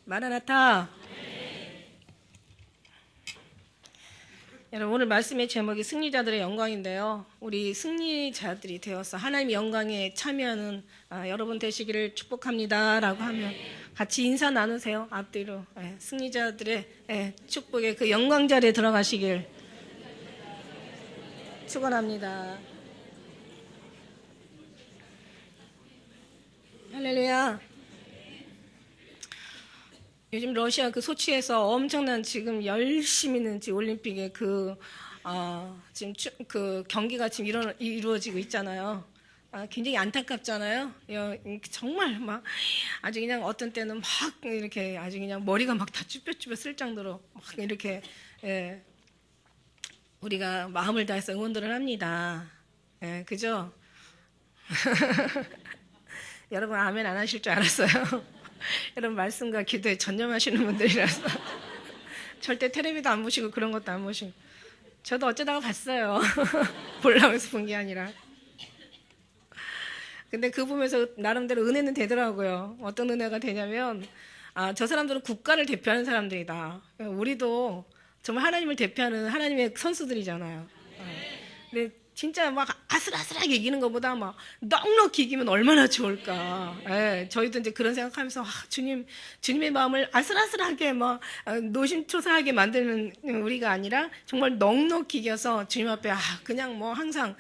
마라나타. 여러분, 오늘 말씀의 제목이 승리자들의 영광인데요. 우리 승리자들이 되어서 하나님의 영광에 참여하는 여러분 되시기를 축복합니다 라고 하면 같이 인사 나누세요. 앞뒤로. 승리자들의 축복의 그 영광 자리에 들어가시길 축원합니다. 할렐루야. 요즘 러시아 그 소치에서 엄청난 지금 열심히는 지금 올림픽에 지금 그 경기가 지금 이루어지고 있잖아요. 굉장히 안타깝잖아요. 정말 막 아주 그냥 어떤 때는 막 이렇게 아주 그냥 머리가 막 다 쭈뼛쭈뼛 쓸 정도로 막 이렇게 우리가 마음을 다해서 응원들을 합니다. 그죠? 여러분 아멘 안 하실 줄 알았어요. 여러분 말씀과 기도에 전념하시는 분들이라서 절대 텔레비도 안 보시고 그런 것도 안 보시고 저도 어쩌다가 봤어요. 보려고 해서 본 게 아니라. 근데 그거 보면서 나름대로 은혜는 되더라고요. 어떤 은혜가 되냐면 저 사람들은 국가를 대표하는 사람들이다. 우리도 정말 하나님을 대표하는 하나님의 선수들이잖아요. 근데 진짜 막 아슬아슬하게 이기는 것보다 막 넉넉히 이기면 얼마나 좋을까. 저희도 이제 그런 생각하면서 주님의 마음을 아슬아슬하게 막 노심초사하게 만드는 우리가 아니라 정말 넉넉히 이겨서 주님 앞에 그냥 뭐 항상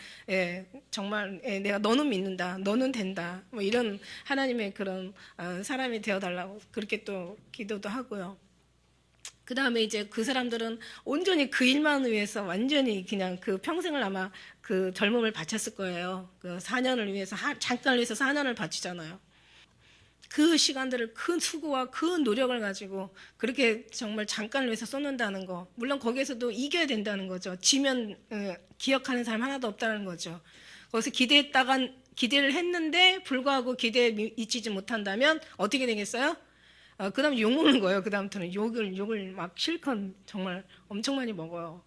정말 내가 너는 믿는다, 너는 된다, 뭐 이런 하나님의 그런 사람이 되어달라고 그렇게 또 기도도 하고요. 그 다음에 이제 그 사람들은 온전히 그 일만 위해서 완전히 그냥 그 평생을 아마 그 젊음을 바쳤을 거예요. 그 4년을 위해서, 잠깐을 위해서 4년을 바치잖아요. 그 시간들을 큰 수고와 큰 노력을 가지고 그렇게 정말 잠깐을 위해서 쏟는다는 거. 물론 거기에서도 이겨야 된다는 거죠. 지면 기억하는 사람 하나도 없다는 거죠. 거기서 기대를 했는데 불구하고 기대에 미치지 못한다면 어떻게 되겠어요? 그 다음 욕 먹는 거예요. 그 다음부터는 욕을 막 실컷 정말 엄청 많이 먹어요.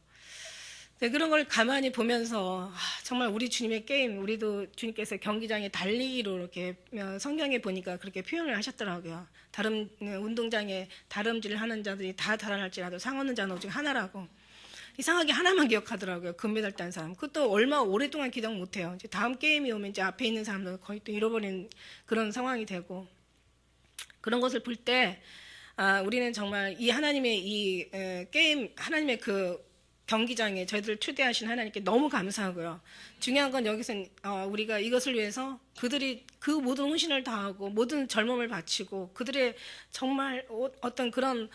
그런 걸 가만히 보면서 정말 우리 주님의 게임, 우리도 주님께서 경기장에 달리기로 이렇게 성경에 보니까 그렇게 표현을 하셨더라고요. 다른 운동장에 다름질을 하는 자들이 다 달아날지라도 상 얻는 자는 오직 하나라고. 이상하게 하나만 기억하더라고요. 금메달 딴 사람. 그것도 얼마 오랫동안 기억 못해요. 이제 다음 게임이 오면 이제 앞에 있는 사람들 거의 또 잃어버린 그런 상황이 되고. 그런 것을 볼 때 우리는 정말 이 하나님의 이 게임, 하나님의 그 경기장에 저희들 초대하신 하나님께 너무 감사하고요. 중요한 건 여기서 우리가 이것을 위해서 그들이 그 모든 헌신을 다하고 모든 젊음을 바치고 그들의 정말 어떤 그런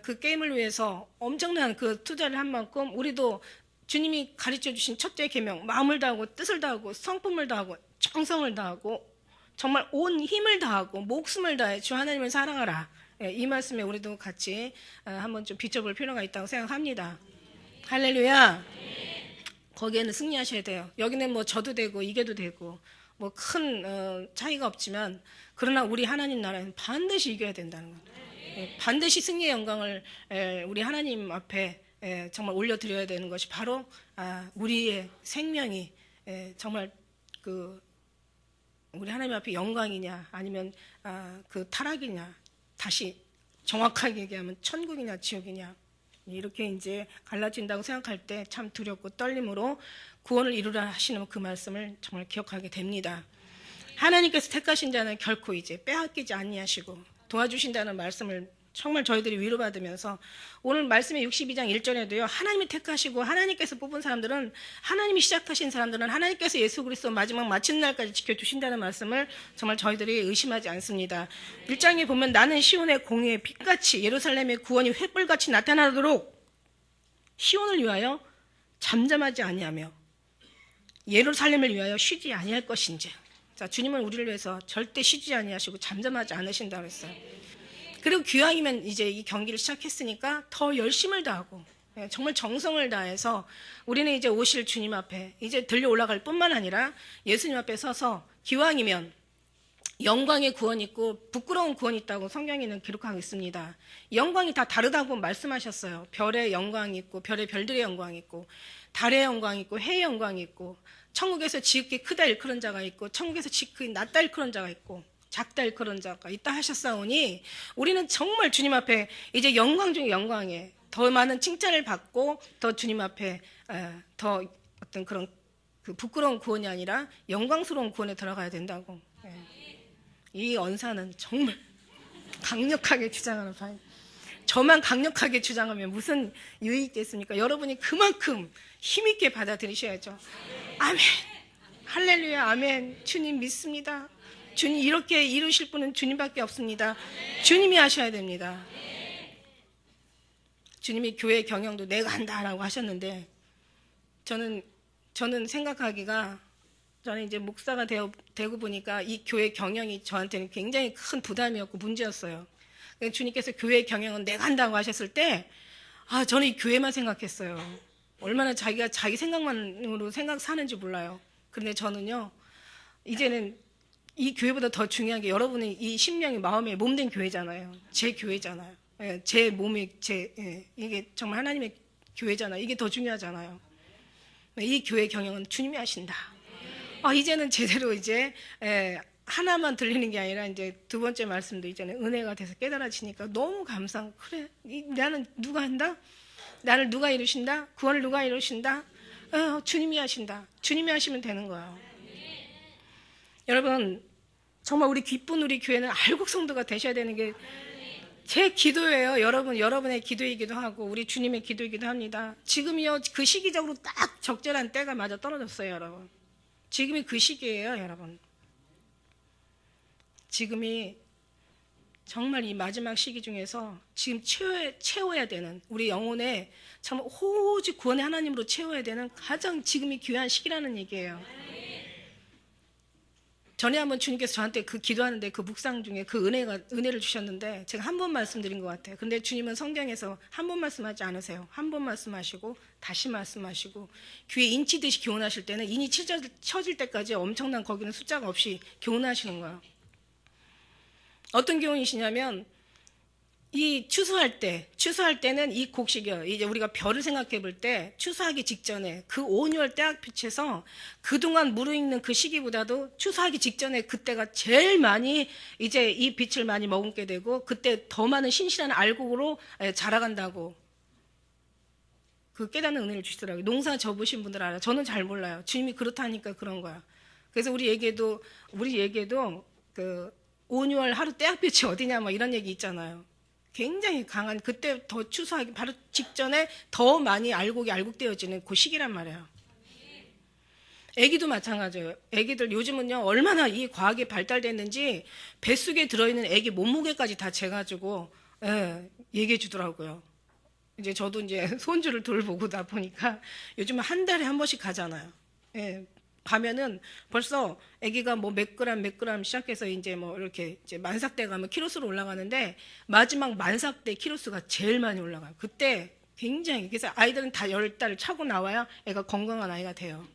그 게임을 위해서 엄청난 그 투자를 한 만큼 우리도 주님이 가르쳐 주신 첫째 계명, 마음을 다하고 뜻을 다하고 성품을 다하고 정성을 다하고 정말 온 힘을 다하고 목숨을 다해 주 하나님을 사랑하라. 이 말씀에 우리도 같이 한번 좀 비춰볼 필요가 있다고 생각합니다. 할렐루야. 거기에는 승리하셔야 돼요. 여기는 뭐 져도 되고 이겨도 되고 뭐 큰 차이가 없지만 그러나 우리 하나님 나라는 반드시 이겨야 된다는 거예요. 반드시 승리의 영광을 우리 하나님 앞에 정말 올려드려야 되는 것이 바로 우리의 생명이 정말 우리 하나님 앞에 영광이냐 아니면 그 타락이냐, 다시 정확하게 얘기하면 천국이냐 지옥이냐, 이렇게 이제 갈라진다고 생각할 때 참 두렵고 떨림으로 구원을 이루라 하시는 그 말씀을 정말 기억하게 됩니다. 하나님께서 택하신 자는 결코 이제 빼앗기지 아니하시고 도와주신다는 말씀을 정말 저희들이 위로받으면서 오늘 말씀의 62장 1절에도요. 하나님이 택하시고 하나님께서 뽑은 사람들은, 하나님이 시작하신 사람들은 하나님께서 예수 그리스도 마지막 마치는 날까지 지켜주신다는 말씀을 정말 저희들이 의심하지 않습니다. 1장에 보면 나는 시온의 공의의 빛같이 예루살렘의 구원이 횃불같이 나타나도록 시온을 위하여 잠잠하지 아니하며 예루살렘을 위하여 쉬지 아니할 것인지. 자, 주님은 우리를 위해서 절대 쉬지 아니하시고 잠잠하지 않으신다고 했어요. 그리고 기왕이면 이제 이 경기를 시작했으니까 더 열심을 다하고 정말 정성을 다해서 우리는 이제 오실 주님 앞에 이제 들려 올라갈 뿐만 아니라 예수님 앞에 서서 기왕이면 영광의 구원이 있고 부끄러운 구원이 있다고 성경에는 기록하고 있습니다. 영광이 다 다르다고 말씀하셨어요. 별의 영광이 있고 별들의 영광이 있고 달의 영광이 있고 해의 영광이 있고 천국에서 지극히 크다 일컬은 자가 있고 천국에서 지극히 낮다 일컬은 자가 있고 작다 일컬은 자가 있다 하셨사오니 우리는 정말 주님 앞에 이제 영광 중에 영광에 더 많은 칭찬을 받고 더 주님 앞에 더 어떤 그런 그 부끄러운 구원이 아니라 영광스러운 구원에 들어가야 된다고. 이 언사는 정말 강력하게 주장하는 바입니다. 저만 강력하게 주장하면 무슨 유익이 있겠습니까? 여러분이 그만큼 힘있게 받아들이셔야죠. 아멘. 할렐루야. 아멘. 주님 믿습니다. 주님 이렇게 이루실 분은 주님밖에 없습니다. 주님이 하셔야 됩니다. 주님이 교회 경영도 내가 한다라고 하셨는데 저는 생각하기가 저는 이제 목사가 되고 보니까 이 교회 경영이 저한테는 굉장히 큰 부담이었고 문제였어요. 주님께서 교회 경영은 내가 한다고 하셨을 때 저는 이 교회만 생각했어요. 얼마나 자기가 자기 생각만으로 사는지 몰라요. 그런데 저는요 이제는 이 교회보다 더 중요한 게 여러분의 이 심령이 마음에 몸된 교회잖아요. 제 교회잖아요. 제 몸이 이게 정말 하나님의 교회잖아요. 이게 더 중요하잖아요. 이 교회 경영은 주님이 하신다. 이제는 제대로 이제 하나만 들리는 게 아니라 이제 두 번째 말씀도 이제는 은혜가 돼서 깨달아지니까 너무 감사하고 그래 나는 누가 한다? 나를 누가 이루신다? 구원을 누가 이루신다? 주님이 하신다. 주님이 하시면 되는 거예요. 여러분 정말 우리 기쁜 우리 교회는 알곡 성도가 되셔야 되는 게 제 기도예요. 여러분의 기도이기도 하고 우리 주님의 기도이기도 합니다. 지금이요 그 시기적으로 딱 적절한 때가 맞아 떨어졌어요. 여러분 지금이 그 시기예요. 여러분 지금이 정말 이 마지막 시기 중에서 지금 채워야 되는 우리 영혼에 참 오직 구원의 하나님으로 채워야 되는 가장 지금이 귀한 시기라는 얘기예요. 전에 한번 주님께서 저한테 그 기도하는데 그 묵상 중에 그 은혜를 주셨는데 제가 한 번 말씀드린 것 같아요. 근데 주님은 성경에서 한 번 말씀하지 않으세요. 한 번 말씀하시고 다시 말씀하시고 귀에 인치듯이 교훈하실 때는 인이 쳐질 때까지 엄청난 거기는 숫자가 없이 교훈하시는 거예요. 어떤 교훈이시냐면 이 추수할 때는 이 곡식이요. 이제 우리가 별을 생각해 볼 때 추수하기 직전에 그 온유월 때학빛에서 그동안 무르익는 그 시기보다도 추수하기 직전에 그때가 제일 많이 이제 이 빛을 많이 머금게 되고 그때 더 많은 신실한 알곡으로 자라간다고 그 깨닫는 은혜를 주시더라고요. 농사 접으신 분들 알아요. 저는 잘 몰라요. 주님이 그렇다니까 그런 거야. 그래서 우리 얘기에도 그 온유월 하루 때학빛이 어디냐 뭐 이런 얘기 있잖아요. 굉장히 강한 그때 더 추수하기 바로 직전에 더 많이 알곡되어지는 그 시기란 말이에요. 애기도 마찬가지예요. 애기들 요즘은요 얼마나 이 과학이 발달됐는지 뱃속에 들어있는 애기 몸무게까지 다 재가지고 얘기해 주더라고요. 이제 저도 이제 손주를 돌보고다 보니까 요즘은 한 달에 한 번씩 가잖아요. 가면은 벌써 아기가 뭐 몇 그램 시작해서 이제 뭐 이렇게 이제 만삭대 가면 키로수로 올라가는데 마지막 만삭대 키로수가 제일 많이 올라가요. 그때 굉장히 그래서 아이들은 다 10달 차고 나와야 애가 건강한 아이가 돼요.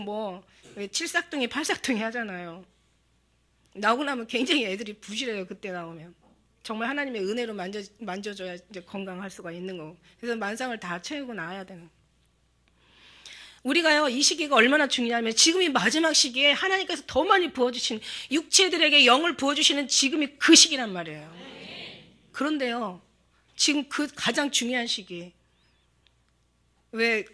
뭐 칠삭둥이 팔삭둥이 하잖아요. 나오고 나면 굉장히 애들이 부실해요. 그때 나오면 정말 하나님의 은혜로 만져줘야 이제 건강할 수가 있는 거고. 그래서 만상을 다 채우고 나와야 되는. 우리가요 이 시기가 얼마나 중요하면 지금이 마지막 시기에 하나님께서 더 많이 부어주신 육체들에게 영을 부어주시는 지금이 그 시기란 말이에요. 그런데요 지금 그 가장 중요한 시기 왜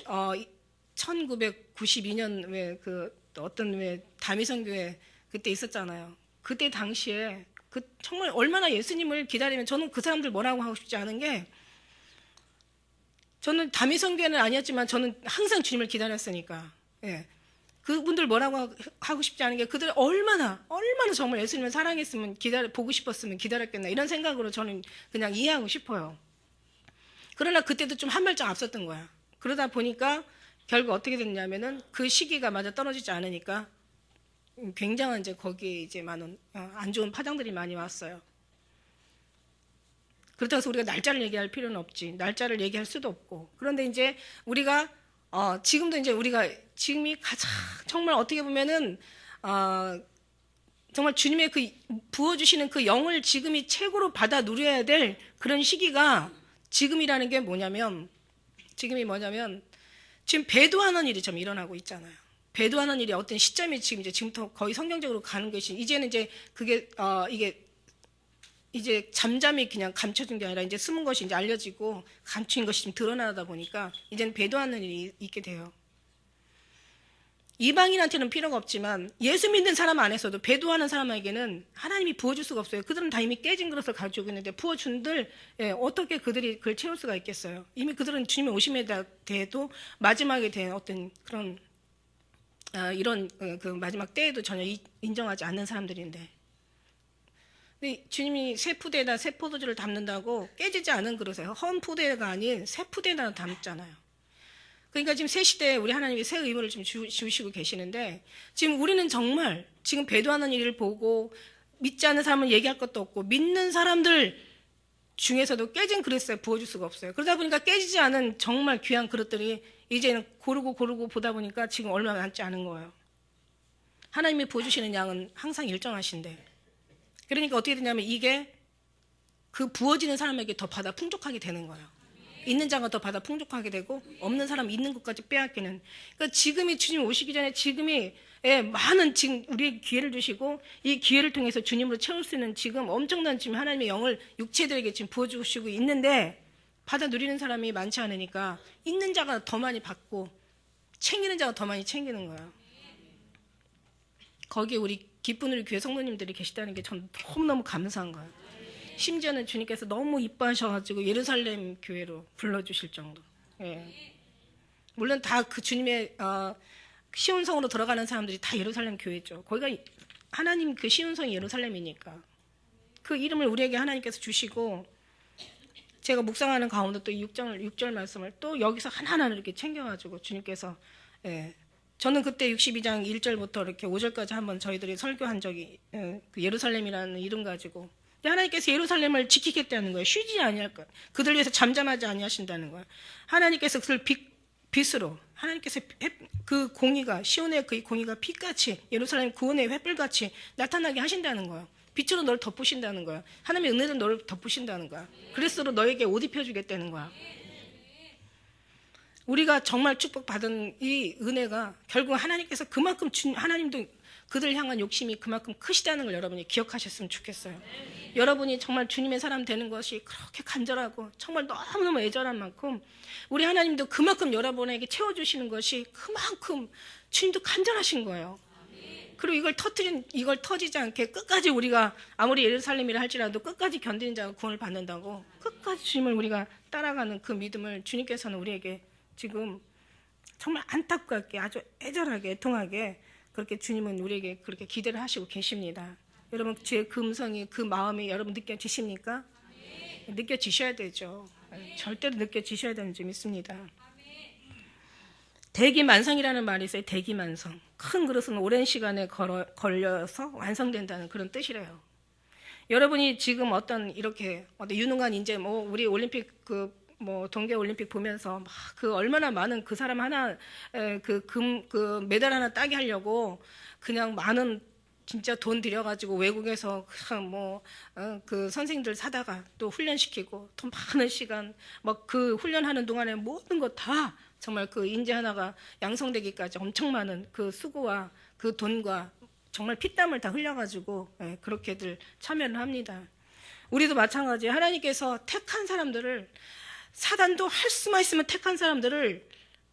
1992년 왜 그 어떤 왜 다미선교회 그때 있었잖아요. 그때 당시에 그 정말 얼마나 예수님을 기다리면 저는 그 사람들 뭐라고 하고 싶지 않은 게 저는 다미선교회는 아니었지만 저는 항상 주님을 기다렸으니까 그분들 뭐라고 하고 싶지 않은 게 그들 얼마나 정말 예수님을 사랑했으면 보고 싶었으면 기다렸겠나 이런 생각으로 저는 그냥 이해하고 싶어요. 그러나 그때도 좀 한 발짝 앞섰던 거야. 그러다 보니까 결국 어떻게 됐냐면은 그 시기가 맞아 떨어지지 않으니까 굉장한 이제 거기에 이제 많은 안 좋은 파장들이 많이 왔어요. 그렇다고 해서 우리가 날짜를 얘기할 필요는 없지. 날짜를 얘기할 수도 없고. 그런데 이제 우리가 지금도 이제 우리가 지금이 가장 정말 어떻게 보면은 정말 주님의 그 부어주시는 그 영을 지금이 최고로 받아 누려야 될 그런 시기가 지금이라는 게 뭐냐면 지금 배도하는 일이 좀 일어나고 있잖아요. 배도하는 일이 어떤 시점이 지금부터 거의 성경적으로 가는 것이 이제는 이제 그게 이게 이제 잠잠히 그냥 감춰진 게 아니라 이제 숨은 것이 이제 알려지고 감추인 것이 좀 드러나다 보니까 이제는 배도하는 일이 있게 돼요. 이방인한테는 필요가 없지만 예수 믿는 사람 안에서도 배도하는 사람에게는 하나님이 부어줄 수가 없어요. 그들은 다 이미 깨진 그릇을 가지고 있는데 부어준들 어떻게 그들이 그걸 채울 수가 있겠어요. 이미 그들은 주님의 오심에 대해도 마지막에 대한 어떤 그런 이런 그 마지막 때에도 전혀 인정하지 않는 사람들인데 근데 주님이 새 푸대에다 새 포도주를 담는다고 깨지지 않은 그릇에 헌 푸대가 아닌 새 푸대에다 담잖아요. 그러니까 지금 새 시대에 우리 하나님이 새 의무를 좀 주시고 계시는데 지금 우리는 정말 지금 배도하는 일을 보고 믿지 않는 사람은 얘기할 것도 없고 믿는 사람들 중에서도 깨진 그릇에 부어줄 수가 없어요. 그러다 보니까 깨지지 않은 정말 귀한 그릇들이 이제는 고르고 보다 보니까 지금 얼마 남지 않은 거예요. 하나님이 부어주시는 양은 항상 일정하신데 그러니까 어떻게 되냐면 이게 그 부어지는 사람에게 더 받아 풍족하게 되는 거예요. 있는 자가 더 받아 풍족하게 되고 없는 사람 있는 것까지 빼앗기는. 그러니까 지금이 주님 오시기 전에 지금이 많은 지금 우리에게 기회를 주시고 이 기회를 통해서 주님으로 채울 수 있는 지금 엄청난 지금 하나님의 영을 육체들에게 지금 부어주시고 있는데 받아 누리는 사람이 많지 않으니까 있는 자가 더 많이 받고 챙기는 자가 더 많이 챙기는 거예요. 거기에 우리 기쁜 우리 교회 성도님들이 계시다는 게 전 너무너무 감사한 거예요. 심지어는 주님께서 너무 이뻐하셔가지고 예루살렘 교회로 불러주실 정도. 물론 다 그 주님의 시온성으로 들어가는 사람들이 다 예루살렘 교회죠. 거기가 하나님 그 시온성이 예루살렘이니까 그 이름을 우리에게 하나님께서 주시고 제가 묵상하는 가운데 또 6절 말씀을 또 여기서 하나하나 이렇게 챙겨가지고 주님께서 저는 그때 62장 1절부터 이렇게 5절까지 한번 저희들이 설교한 적이 그 예루살렘이라는 이름 가지고 하나님께서 예루살렘을 지키겠다는 거예요. 쉬지 아니할 거예요. 그들 위해서 잠잠하지 아니하신다는 거예요. 하나님께서 그들 빛으로 하나님께서 그 공의가 시온의 그 공의가 빛같이 예루살렘 구원의 횃불같이 나타나게 하신다는 거예요. 빛으로 너를 덮으신다는 거예요. 하나님의 은혜로 너를 덮으신다는 거야. 그리스도로 너에게 옷 입혀주겠다는 거야. 우리가 정말 축복받은 이 은혜가 결국 하나님께서 그만큼 하나님도 그들 향한 욕심이 그만큼 크시다는 걸 여러분이 기억하셨으면 좋겠어요. 여러분이 정말 주님의 사람 되는 것이 그렇게 간절하고 정말 너무너무 애절한 만큼 우리 하나님도 그만큼 여러분에게 채워주시는 것이 그만큼 주님도 간절하신 거예요. 그리고 이걸 터지지 않게 끝까지 우리가 아무리 예루살렘이라 할지라도 끝까지 견디는 자가 구원을 받는다고 끝까지 주님을 우리가 따라가는 그 믿음을 주님께서는 우리에게 지금 정말 안타깝게 아주 애절하게 애통하게 그렇게 주님은 우리에게 그렇게 기대를 하시고 계십니다. 여러분 제 그 음성이 그 마음이 여러분 느껴지십니까? 느껴지셔야 되죠. 절대로 느껴지셔야 되는 줄 믿습니다. 대기만성이라는 말이 있어요. 대기만성. 큰 그릇은 오랜 시간에 걸려서 완성된다는 그런 뜻이래요. 여러분이 지금 어떤 유능한 인재 우리 올림픽 동계 올림픽 보면서 막 그 얼마나 많은 그 사람 하나 그 메달 하나 따게 하려고 그냥 많은 진짜 돈 들여가지고 외국에서 그 선생님들 사다가 또 훈련시키고 또 많은 시간 막 그 훈련하는 동안에 모든 것 다 정말 그 인재 하나가 양성되기까지 엄청 많은 그 수고와 그 돈과 정말 피땀을 다 흘려가지고 그렇게들 참여를 합니다. 우리도 마찬가지예요. 하나님께서 택한 사람들을 사단도 할 수만 있으면 택한 사람들을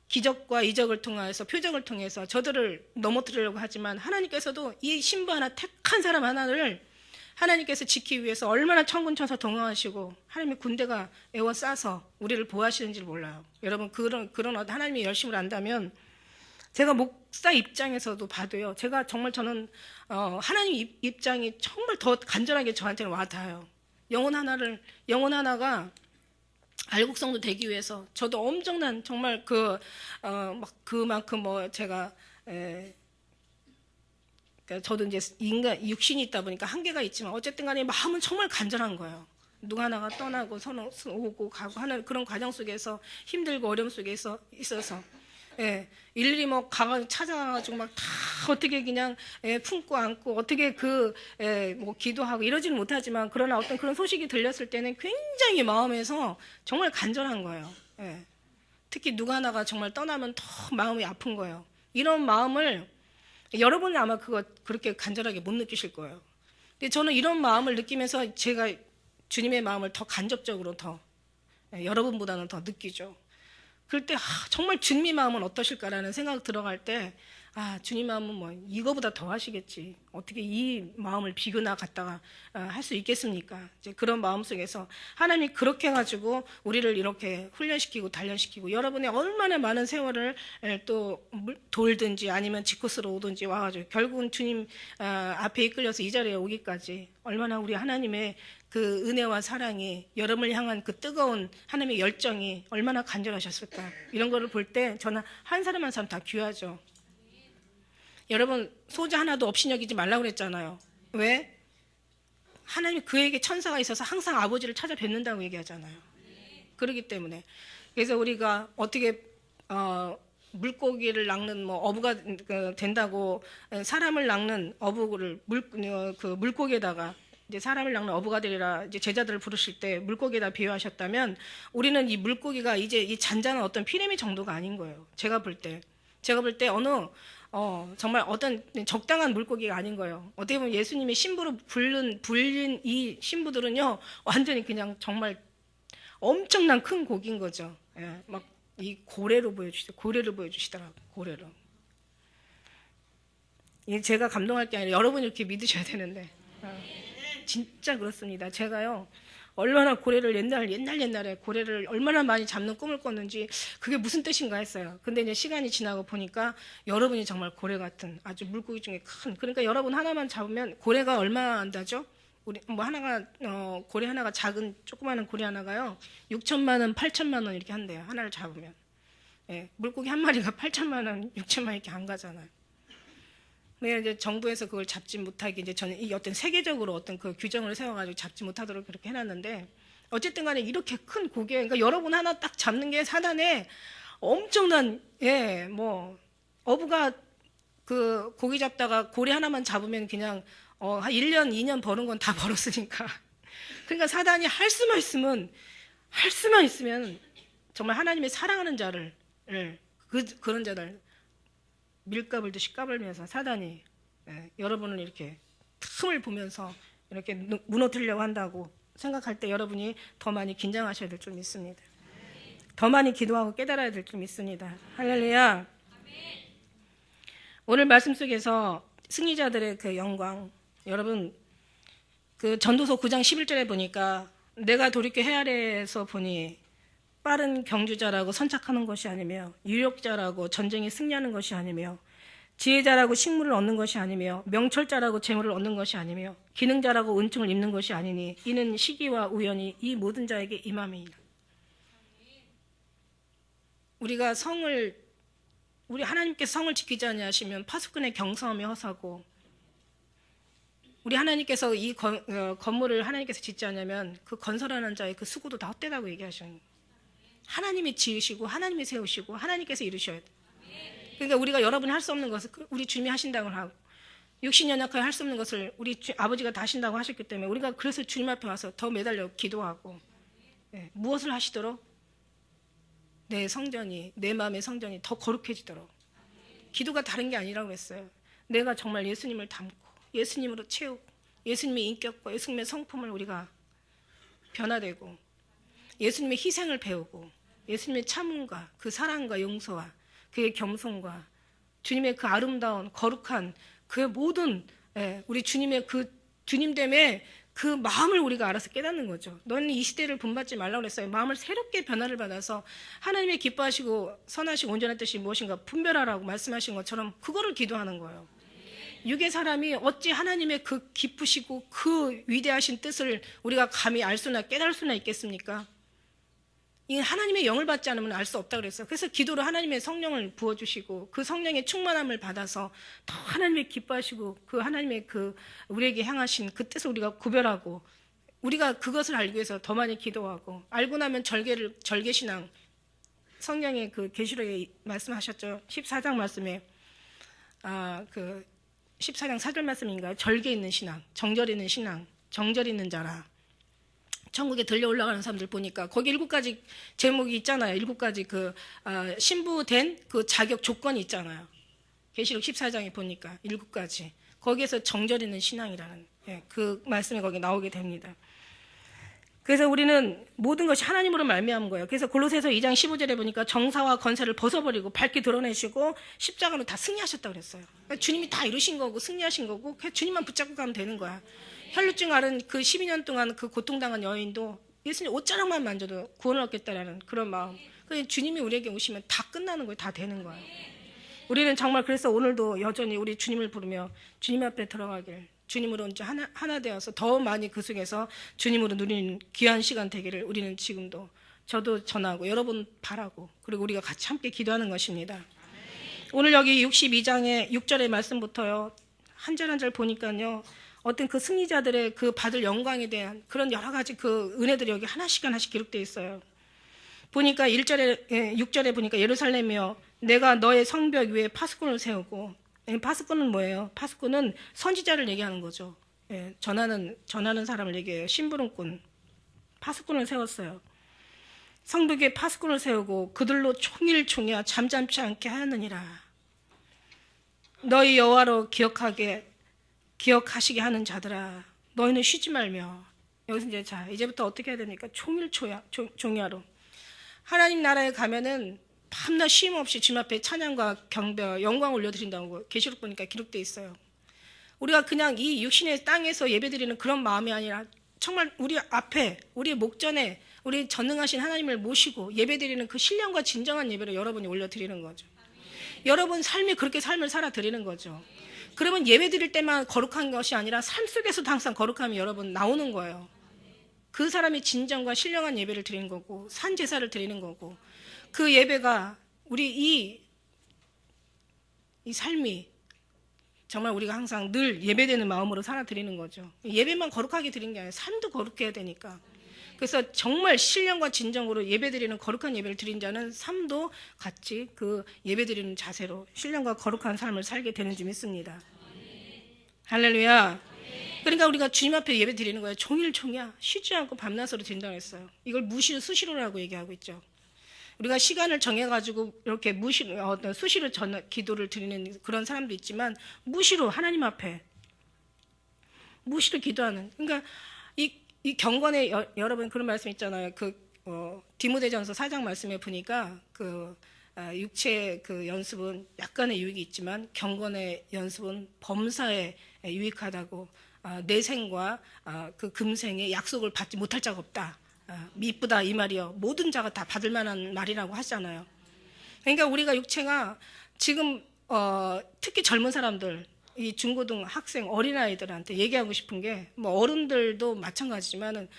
기적과 이적을 통해서 표적을 통해서 저들을 넘어뜨리려고 하지만 하나님께서도 이 신부 하나 택한 사람 하나를 하나님께서 지키기 위해서 얼마나 천군천사 동원하시고 하나님의 군대가 에워싸서 우리를 보호하시는지를 몰라요. 여러분 그런 하나님의 열심을 안다면 제가 목사 입장에서도 봐도요. 제가 정말 저는 하나님 입장이 정말 더 간절하게 저한테는 와닿아요. 영혼 하나가 알곡성도 되기 위해서 저도 엄청난 정말 그만큼 제가 그러니까 저도 이제 육신이 있다 보니까 한계가 있지만 어쨌든 간에 마음은 정말 간절한 거예요. 누가 하나가 떠나고 오고 가고 하는 그런 과정 속에서 힘들고 어려움 속에서 있어서 일일이 찾아가지고 막 다 어떻게 그냥 품고 안고 어떻게 기도하고 이러지는 못하지만 그러나 어떤 그런 소식이 들렸을 때는 굉장히 마음에서 정말 간절한 거예요. 특히 누가 하나가 정말 떠나면 더 마음이 아픈 거예요. 이런 마음을 여러분은 아마 그거 그렇게 간절하게 못 느끼실 거예요. 근데 저는 이런 마음을 느끼면서 제가 주님의 마음을 더 간접적으로 더 여러분보다는 더 느끼죠. 그럴 때 정말 주님의 마음은 어떠실까라는 생각 들어갈 때 주님 마음은 뭐 이거보다 더 하시겠지. 어떻게 이 마음을 비교나 갖다가 할 수 있겠습니까? 이제 그런 마음 속에서 하나님이 그렇게 해가지고 우리를 이렇게 훈련시키고 단련시키고 여러분의 얼마나 많은 세월을 또 돌든지 아니면 지코스로 오든지 와가지고 결국은 주님 앞에 이끌려서 이 자리에 오기까지 얼마나 우리 하나님의 그 은혜와 사랑이 여러분을 향한 그 뜨거운 하나님의 열정이 얼마나 간절하셨을까. 이런 거를 볼 때 저는 한 사람 한 사람 다 귀하죠. 여러분 소자 하나도 없이 여기지 말라고 그랬잖아요. 왜? 하나님이 그에게 천사가 있어서 항상 아버지를 찾아뵙는다고 얘기하잖아요. 그렇기 때문에 그래서 우리가 어떻게 물고기를 낚는 뭐 어부가 된다고 사람을 낚는 어부를 물고기에다가 이제 사람을 낚는 어부가 되리라 이제 제자들을 부르실 때 물고기에다 비유하셨다면 우리는 이 물고기가 이제 이 잔잔한 어떤 피레미 정도가 아닌 거예요. 제가 볼 때 어느 정말 어떤 적당한 물고기가 아닌 거예요. 어떻게 보면 예수님의 신부로 불린 이 신부들은요, 완전히 그냥 정말 엄청난 큰 고기인 거죠. 예, 막 이 고래를 보여주시더라고요. 고래로. 이게 제가 감동할 게 아니라 여러분이 이렇게 믿으셔야 되는데. 진짜 그렇습니다. 제가요, 얼마나 고래를 옛날에 고래를 얼마나 많이 잡는 꿈을 꿨는지 그게 무슨 뜻인가 했어요. 근데 이제 시간이 지나고 보니까 여러분이 정말 고래 같은 아주 물고기 중에 큰, 그러니까 여러분 하나만 잡으면 고래가 얼마 한다죠? 우리 뭐 하나가 고래 하나가 작은 조그마한 고래 하나가요 6천만 원, 8천만 원 이렇게 한대요. 하나를 잡으면. 예, 물고기 한 마리가 8천만 원, 6천만 원 이렇게 안 가잖아요. 근데 이제 정부에서 그걸 잡지 못하게 이제 저는 이 어떤 세계적으로 어떤 그 규정을 세워가지고 잡지 못하도록 그렇게 해놨는데 어쨌든 간에 이렇게 큰 고개, 그러니까 여러분 하나 딱 잡는 게 사단에 엄청난, 뭐, 어부가 그 고기 잡다가 고래 하나만 잡으면 그냥 한 1년, 2년 버는 건 다 벌었으니까. 그러니까 사단이 할 수만 있으면 정말 하나님의 사랑하는 자를, 그런 자들, 밀가불 듯이 까불면서 사단이 여러분을 이렇게 틈을 보면서 이렇게 무너뜨리려고 한다고 생각할 때 여러분이 더 많이 긴장하셔야 될 줄 믿습니다. 더 많이 기도하고 깨달아야 될 줄 믿습니다. 할렐루야. 오늘 말씀 속에서 승리자들의 그 영광, 여러분 그 전도서 9장 11절에 보니까 내가 돌이켜 헤아려서 보니 빠른 경주자라고 선착하는 것이 아니며 유력자라고 전쟁에 승리하는 것이 아니며 지혜자라고 식물을 얻는 것이 아니며 명철자라고 재물을 얻는 것이 아니며 기능자라고 은총을 입는 것이 아니니 이는 시기와 우연이 이 모든 자에게 임함이니라. 우리 하나님께서 성을 지키지 아니하시면 파수꾼의 경성함이 허사고 우리 하나님께서 이 건물을 하나님께서 짓지 않으면 그 건설하는 자의 그 수고도 다 헛되다고 얘기하시는 거예요. 하나님이 지으시고 하나님이 세우시고 하나님께서 이루셔야 돼요. 그러니까 우리가 여러분이 할 수 없는 것을 우리 주님이 하신다고 하고 육신연약하여 할 수 없는 것을 우리 아버지가 다 하신다고 하셨기 때문에 우리가 그래서 주님 앞에 와서 더 매달려 기도하고 무엇을 하시도록 내 성전이 내 마음의 성전이 더 거룩해지도록 기도가 다른 게 아니라고 했어요. 내가 정말 예수님을 닮고 예수님으로 채우고 예수님의 인격과 예수님의 성품을 우리가 변화되고 예수님의 희생을 배우고 예수님의 참음과 그 사랑과 용서와 그의 겸손과 주님의 그 아름다운 거룩한 그 모든 우리 주님의 그 주님됨의 그 마음을 우리가 알아서 깨닫는 거죠. 너는 이 시대를 본받지 말라고 그랬어요. 마음을 새롭게 변화를 받아서 하나님의 기뻐하시고 선하시고 온전한 뜻이 무엇인가 분별하라고 말씀하신 것처럼 그거를 기도하는 거예요. 육의 사람이 어찌 하나님의 그 기쁘시고 그 위대하신 뜻을 우리가 감히 알 수나 깨달을 수나 있겠습니까? 이 하나님의 영을 받지 않으면 알 수 없다 그랬어요. 그래서 기도로 하나님의 성령을 부어주시고 그 성령의 충만함을 받아서 더 하나님의 기뻐하시고 그 하나님의 그 우리에게 향하신 그 뜻을 우리가 구별하고 우리가 그것을 알기 위해서 더 많이 기도하고 알고 나면 절개신앙 성령의 그 계시록에 말씀하셨죠. 14장 말씀에 그 14장 4절 말씀인가요? 절개 있는 신앙, 정절 있는 신앙, 정절 있는 자라. 천국에 들려 올라가는 사람들 보니까 거기 7가지 제목이 있잖아요. 7가지 그 신부된 그 자격 조건이 있잖아요. 계시록 14장에 보니까 7가지. 거기에서 정절 있는 신앙이라는 그 말씀이 거기 나오게 됩니다. 그래서 우리는 모든 것이 하나님으로 말미암은 거예요. 그래서 골로새서 2장 15절에 보니까 정사와 권세를 벗어버리고 밝게 드러내시고 십자가로 다 승리하셨다고 그랬어요. 그러니까 주님이 다 이루신 거고 승리하신 거고 그냥 주님만 붙잡고 가면 되는 거야. 혈루증 앓은 그 12년 동안 그 고통당한 여인도 예수님 옷자락만 만져도 구원을 얻겠다라는 그런 마음. 그래서 주님이 우리에게 오시면 다 끝나는 거예요. 다 되는 거예요. 우리는 정말 그래서 오늘도 여전히 우리 주님을 부르며 주님 앞에 들어가길, 주님으로 이제 하나 되어서 더 많이 그 속에서 주님으로 누리는 귀한 시간 되기를 우리는 지금도 저도 전하고 여러분 바라고 그리고 우리가 같이 함께 기도하는 것입니다. 오늘 여기 62장의 6절의 말씀부터요. 한 절 한 절 보니까요. 어떤 그 승리자들의 그 받을 영광에 대한 그런 여러 가지 그 은혜들이 여기 하나씩 하나씩 기록되어 있어요. 보니까 1절에 6절에 보니까 예루살렘이여 내가 너의 성벽 위에 파수꾼을 세우고, 파수꾼은 뭐예요? 파수꾼은 선지자를 얘기하는 거죠. 전하는 사람을 얘기해요. 심부름꾼, 파수꾼을 세웠어요. 성벽에 파수꾼을 세우고 그들로 총일총야 잠잠치 않게 하느니라. 너희 여호와로 기억하시게 하는 자들아, 너희는 쉬지 말며. 여기서 이제부터 어떻게 해야 되니까 총야로 하나님 나라에 가면은 밤낮 쉼 없이 주님 앞에 찬양과 경배, 영광 올려드린다고 계시록 보니까 기록되어 있어요. 우리가 그냥 이 육신의 땅에서 예배드리는 그런 마음이 아니라 정말 우리 앞에, 우리 목전에 우리 전능하신 하나님을 모시고 예배드리는 그 신령과 진정한 예배를 여러분이 올려드리는 거죠. 여러분 삶이 그렇게 삶을 살아드리는 거죠. 그러면 예배드릴 때만 거룩한 것이 아니라 삶 속에서도 항상 거룩함이 여러분 나오는 거예요. 그 사람이 진정과 신령한 예배를 드리는 거고 산제사를 드리는 거고 그 예배가 우리 이 삶이 정말 우리가 항상 늘 예배되는 마음으로 살아드리는 거죠. 예배만 거룩하게 드리는 게 아니라 삶도 거룩해야 되니까. 그래서 정말 신령과 진정으로 예배드리는 거룩한 예배를 드린 자는 삶도 같이 그 예배드리는 자세로 신령과 거룩한 삶을 살게 되는지 믿습니다. 할렐루야. 그러니까 우리가 주님 앞에 예배 드리는 거예요. 종일종야 쉬지 않고 밤낮으로 드린다고 했어요. 이걸 무시로 수시로라고 얘기하고 있죠. 우리가 시간을 정해가지고 이렇게 수시로 기도를 드리는 그런 사람도 있지만 무시로 하나님 앞에 무시로 기도하는. 그러니까 이 경건에 여러분 그런 말씀 있잖아요. 디모데전서 4장 말씀에 보니까 육체의 그 연습은 약간의 유익이 있지만 경건의 연습은 범사에 유익하다고. 내생과 그 금생의 약속을 받지 못할 자가 없다. 미쁘다 이 말이요. 모든 자가 다 받을 만한 말이라고 하잖아요. 그러니까 우리가 육체가 지금 특히 젊은 사람들, 이 중고등 학생 어린아이들한테 얘기하고 싶은 게 뭐 어른들도 마찬가지지만은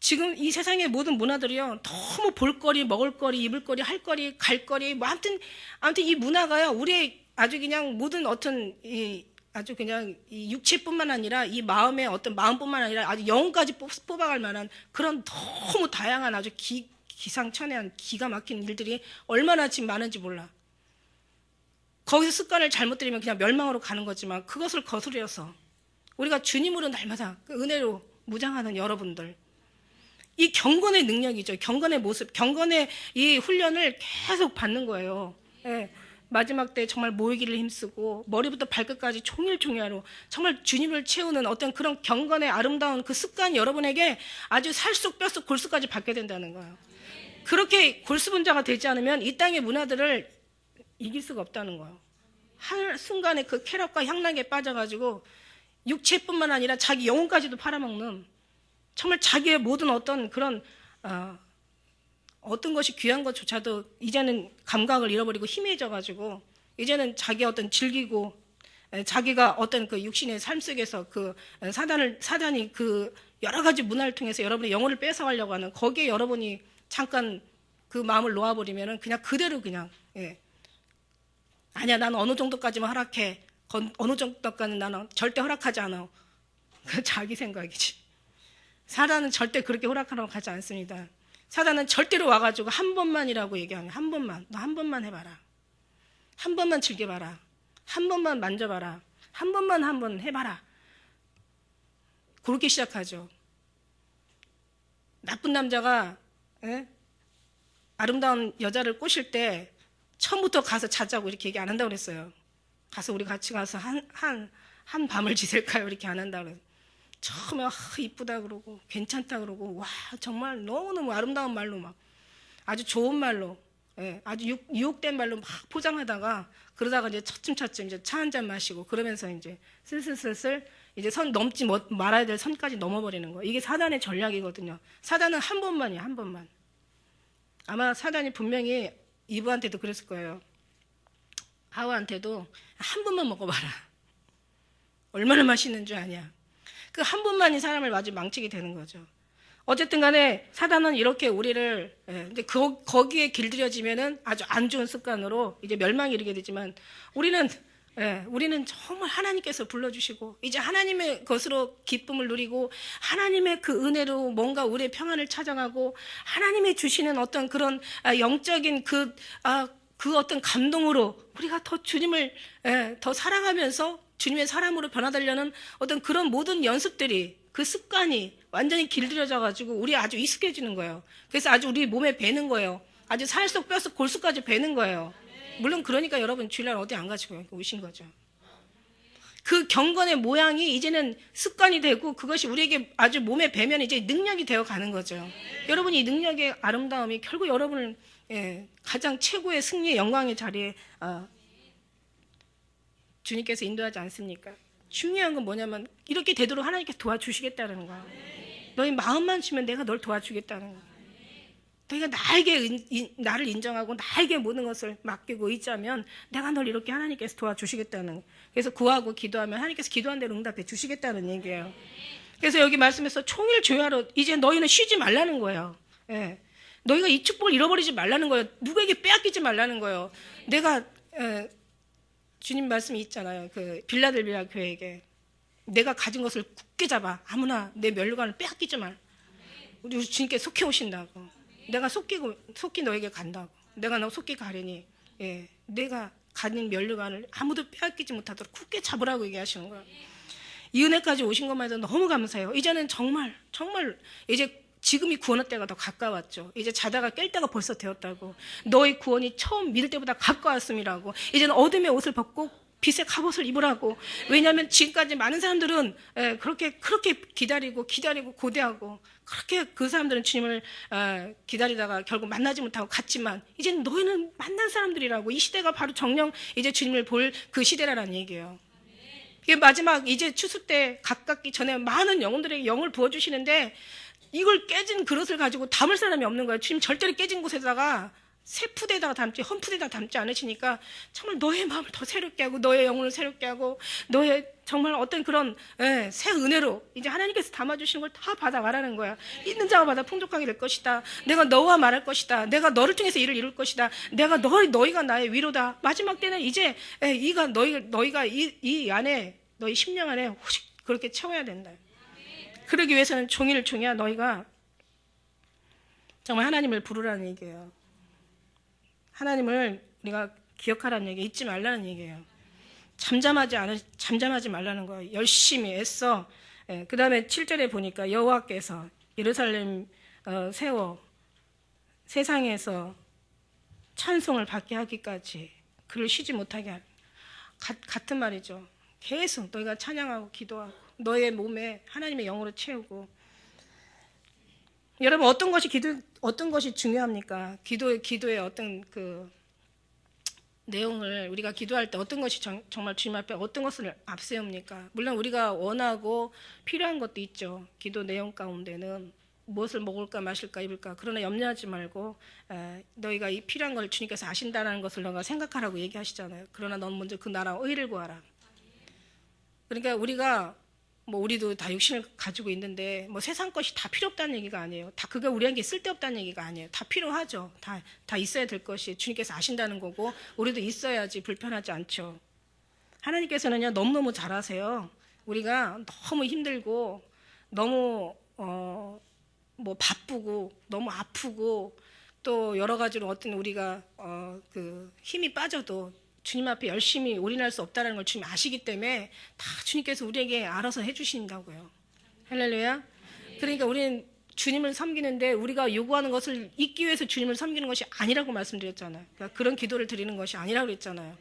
지금 이 세상의 모든 문화들이요 너무 볼거리, 먹을거리, 입을거리, 할거리, 갈거리 뭐 아무튼 이 문화가요 우리의 아주 그냥 모든 아주 그냥 이 육체뿐만 아니라 이 마음의 어떤 마음뿐만 아니라 아주 영혼까지 뽑아갈 만한 그런 너무 다양한 아주 기상천외한 기가 막힌 일들이 얼마나 지금 많은지 몰라. 거기서 습관을 잘못 들이면 그냥 멸망으로 가는 거지만 그것을 거스려서 우리가 주님으로 날마다 그 은혜로 무장하는 여러분들, 이 경건의 능력이죠. 경건의 모습, 경건의 이 훈련을 계속 받는 거예요. 마지막 때 정말 모이기를 힘쓰고 머리부터 발끝까지 총일총야로 정말 주님을 채우는 어떤 그런 경건의 아름다운 그 습관이 여러분에게 아주 살속 뼛속 골수까지 받게 된다는 거예요. 그렇게 골수분자가 되지 않으면 이 땅의 문화들을 이길 수가 없다는 거예요. 한순간에 그 쾌락과 향락에 빠져가지고 육체뿐만 아니라 자기 영혼까지도 팔아먹는 정말 자기의 모든 어떤 그런 어떤 것이 귀한 것조차도 이제는 감각을 잃어버리고 희미해져가지고 이제는 자기 어떤 즐기고 자기가 어떤 그 육신의 삶 속에서 그 사단이 그 여러 가지 문화를 통해서 여러분의 영혼을 뺏어가려고 하는 거기에 여러분이 잠깐 그 마음을 놓아버리면은 그냥 그대로 그냥 아니야 난 어느 정도까지만 허락해 어느 정도까지는 나는 절대 허락하지 않아. 그 자기 생각이지. 사단은 절대 그렇게 허락하라고 하지 않습니다. 사단은 절대로 와가지고 한 번만이라고 얘기하면 한 번만, 너 한 번만 해봐라. 한 번만 즐겨봐라. 한 번만 만져봐라. 한 번만 한번 해봐라. 그렇게 시작하죠. 나쁜 남자가 아름다운 여자를 꼬실 때 처음부터 가서 자자고 이렇게 얘기 안 한다고 그랬어요. 가서 우리 같이 가서 한 밤을 지낼까요? 이렇게 안 한다 그래서 처음에 이쁘다 그러고 괜찮다 그러고 와 정말 너무너무 아름다운 말로 막 아주 좋은 말로 아주 유혹된 말로 막 포장하다가 그러다가 이제 차츰차츰 이제 차 한 잔 마시고 그러면서 이제 슬슬슬슬 이제 선 넘지 말아야 될 선까지 넘어버리는 거예요. 이게 사단의 전략이거든요. 사단은 한 번만이에요. 한 번만. 아마 사단이 분명히 이브한테도 그랬을 거예요. 하와한테도 한 번만 먹어봐라. 얼마나 맛있는 줄 아냐. 그 한 번만이 사람을 아주 망치게 되는 거죠. 어쨌든 간에 사단은 이렇게 우리를 근데 거기에 길들여지면은 아주 안 좋은 습관으로 이제 멸망에 이르게 되지만 우리는 정말 하나님께서 불러주시고 이제 하나님의 것으로 기쁨을 누리고 하나님의 그 은혜로 뭔가 우리의 평안을 찾아가고 하나님이 주시는 어떤 그런 영적인 그 어떤 감동으로 우리가 더 주님을 더 사랑하면서 주님의 사람으로 변화되려는 어떤 그런 모든 연습들이 그 습관이 완전히 길들여져 가지고 우리 아주 익숙해지는 거예요. 그래서 아주 우리 몸에 배는 거예요. 아주 살 속 뼈 속 골수까지 배는 거예요. 물론 그러니까 여러분 주일날 어디 안 가시고 오신 거죠. 그 경건의 모양이 이제는 습관이 되고 그것이 우리에게 아주 몸에 배면 이제 능력이 되어 가는 거죠. 여러분이 이 능력의 아름다움이 결국 여러분을 가장 최고의 승리의 영광의 자리에 주님께서 인도하지 않습니까? 중요한 건 뭐냐면 이렇게 되도록 하나님께서 도와주시겠다는 거야. 너희 마음만 주면 내가 널 도와주겠다는 거야. 너희가 나를 인정하고 나에게 모든 것을 맡기고 의지하면 내가 널 이렇게 하나님께서 도와주시겠다는 거야. 그래서 구하고 기도하면 하나님께서 기도한 대로 응답해 주시겠다는 얘기예요. 그래서 여기 말씀에서 총일조야로 이제 너희는 쉬지 말라는 거예요. 너희가 이 축복을 잃어버리지 말라는 거예요. 누구에게 빼앗기지 말라는 거예요. 내가 주님 말씀이 있잖아요. 그 빌라델비아 교회에게 내가 가진 것을 굳게 잡아. 아무나 내 면류관을 빼앗기지 말. 우리 주님께 속해 오신다고. 내가 속히 너에게 간다고. 내가 너 속히 가려니 내가 가진 면류관을 아무도 빼앗기지 못하도록 굳게 잡으라고 얘기하시는 거예요. 이 은혜까지 오신 것만 해도 너무 감사해요. 이제는 정말 이제 지금이 구원의 때가 더 가까웠죠. 이제 자다가 깰 때가 벌써 되었다고. 너의 구원이 처음 믿을 때보다 가까웠음이라고. 이제는 어둠의 옷을 벗고 빛의 갑옷을 입으라고. 왜냐하면 지금까지 많은 사람들은 그렇게 기다리고 고대하고 그렇게 그 사람들은 주님을 기다리다가 결국 만나지 못하고 갔지만 이제는 너희는 만난 사람들이라고. 이 시대가 바로 정령 이제 주님을 볼 그 시대라는 얘기예요. 이게 마지막 이제 추수 때 가깝기 전에 많은 영혼들에게 영을 부어주시는데 이걸 깨진 그릇을 가지고 담을 사람이 없는 거예요. 지금 절대로 깨진 곳에다가 새 푸대에다가 담지 헌푸대에다가 담지 않으시니까 정말 너의 마음을 더 새롭게 하고 너의 영혼을 새롭게 하고 너의 정말 어떤 그런 새 은혜로 이제 하나님께서 담아주시는 걸 다 받아가라는 거야. 있는 자가 받아 풍족하게 될 것이다. 내가 너와 말할 것이다. 내가 너를 통해서 일을 이룰 것이다. 내가 너희가 나의 위로다. 마지막 때는 이제 너희가 이 안에 너희 심령 안에 혹시 그렇게 채워야 된다. 그러기 위해서는 종이야 너희가 정말 하나님을 부르라는 얘기예요. 하나님을 우리가 기억하라는 얘기, 잊지 말라는 얘기예요. 잠잠하지 말라는 거예요. 열심히 애써. 그 다음에 7절에 보니까 여호와께서 예루살렘 세워 세상에서 찬송을 받게 하기까지 그를 쉬지 못하게 하는 같은 말이죠. 계속 너희가 찬양하고 기도하고 너의 몸에 하나님의 영으로 채우고. 여러분 어떤 것이 중요합니까? 기도의 어떤 그 내용을 우리가 기도할 때 어떤 것이 정말 주님 앞에 어떤 것을 앞세웁니까? 물론 우리가 원하고 필요한 것도 있죠. 기도 내용 가운데는 무엇을 먹을까 마실까 입을까. 그러나 염려하지 말고 너희가 이 필요한 걸 주님께서 아신다는 것을 너가 생각하라고 얘기하시잖아요. 그러나 넌 먼저 그 나라와 의를 구하라. 그러니까 우리도 다 육신을 가지고 있는데 세상 것이 다 필요 없다는 얘기가 아니에요. 다 그게 우리에게 쓸데없다는 얘기가 아니에요. 다 필요하죠. 다 있어야 될 것이 주님께서 아신다는 거고 우리도 있어야지 불편하지 않죠. 하나님께서는요 너무너무 잘하세요. 우리가 너무 힘들고 너무 바쁘고 너무 아프고 또 여러 가지로 어떤 우리가 그 힘이 빠져도 주님 앞에 열심히 올인할 수 없다는 걸 주님 아시기 때문에 다 주님께서 우리에게 알아서 해주신다고요. 할렐루야. 그러니까 우리는 주님을 섬기는데 우리가 요구하는 것을 잊기 위해서 주님을 섬기는 것이 아니라고 말씀드렸잖아요. 그러니까 그런 기도를 드리는 것이 아니라고 그랬잖아요.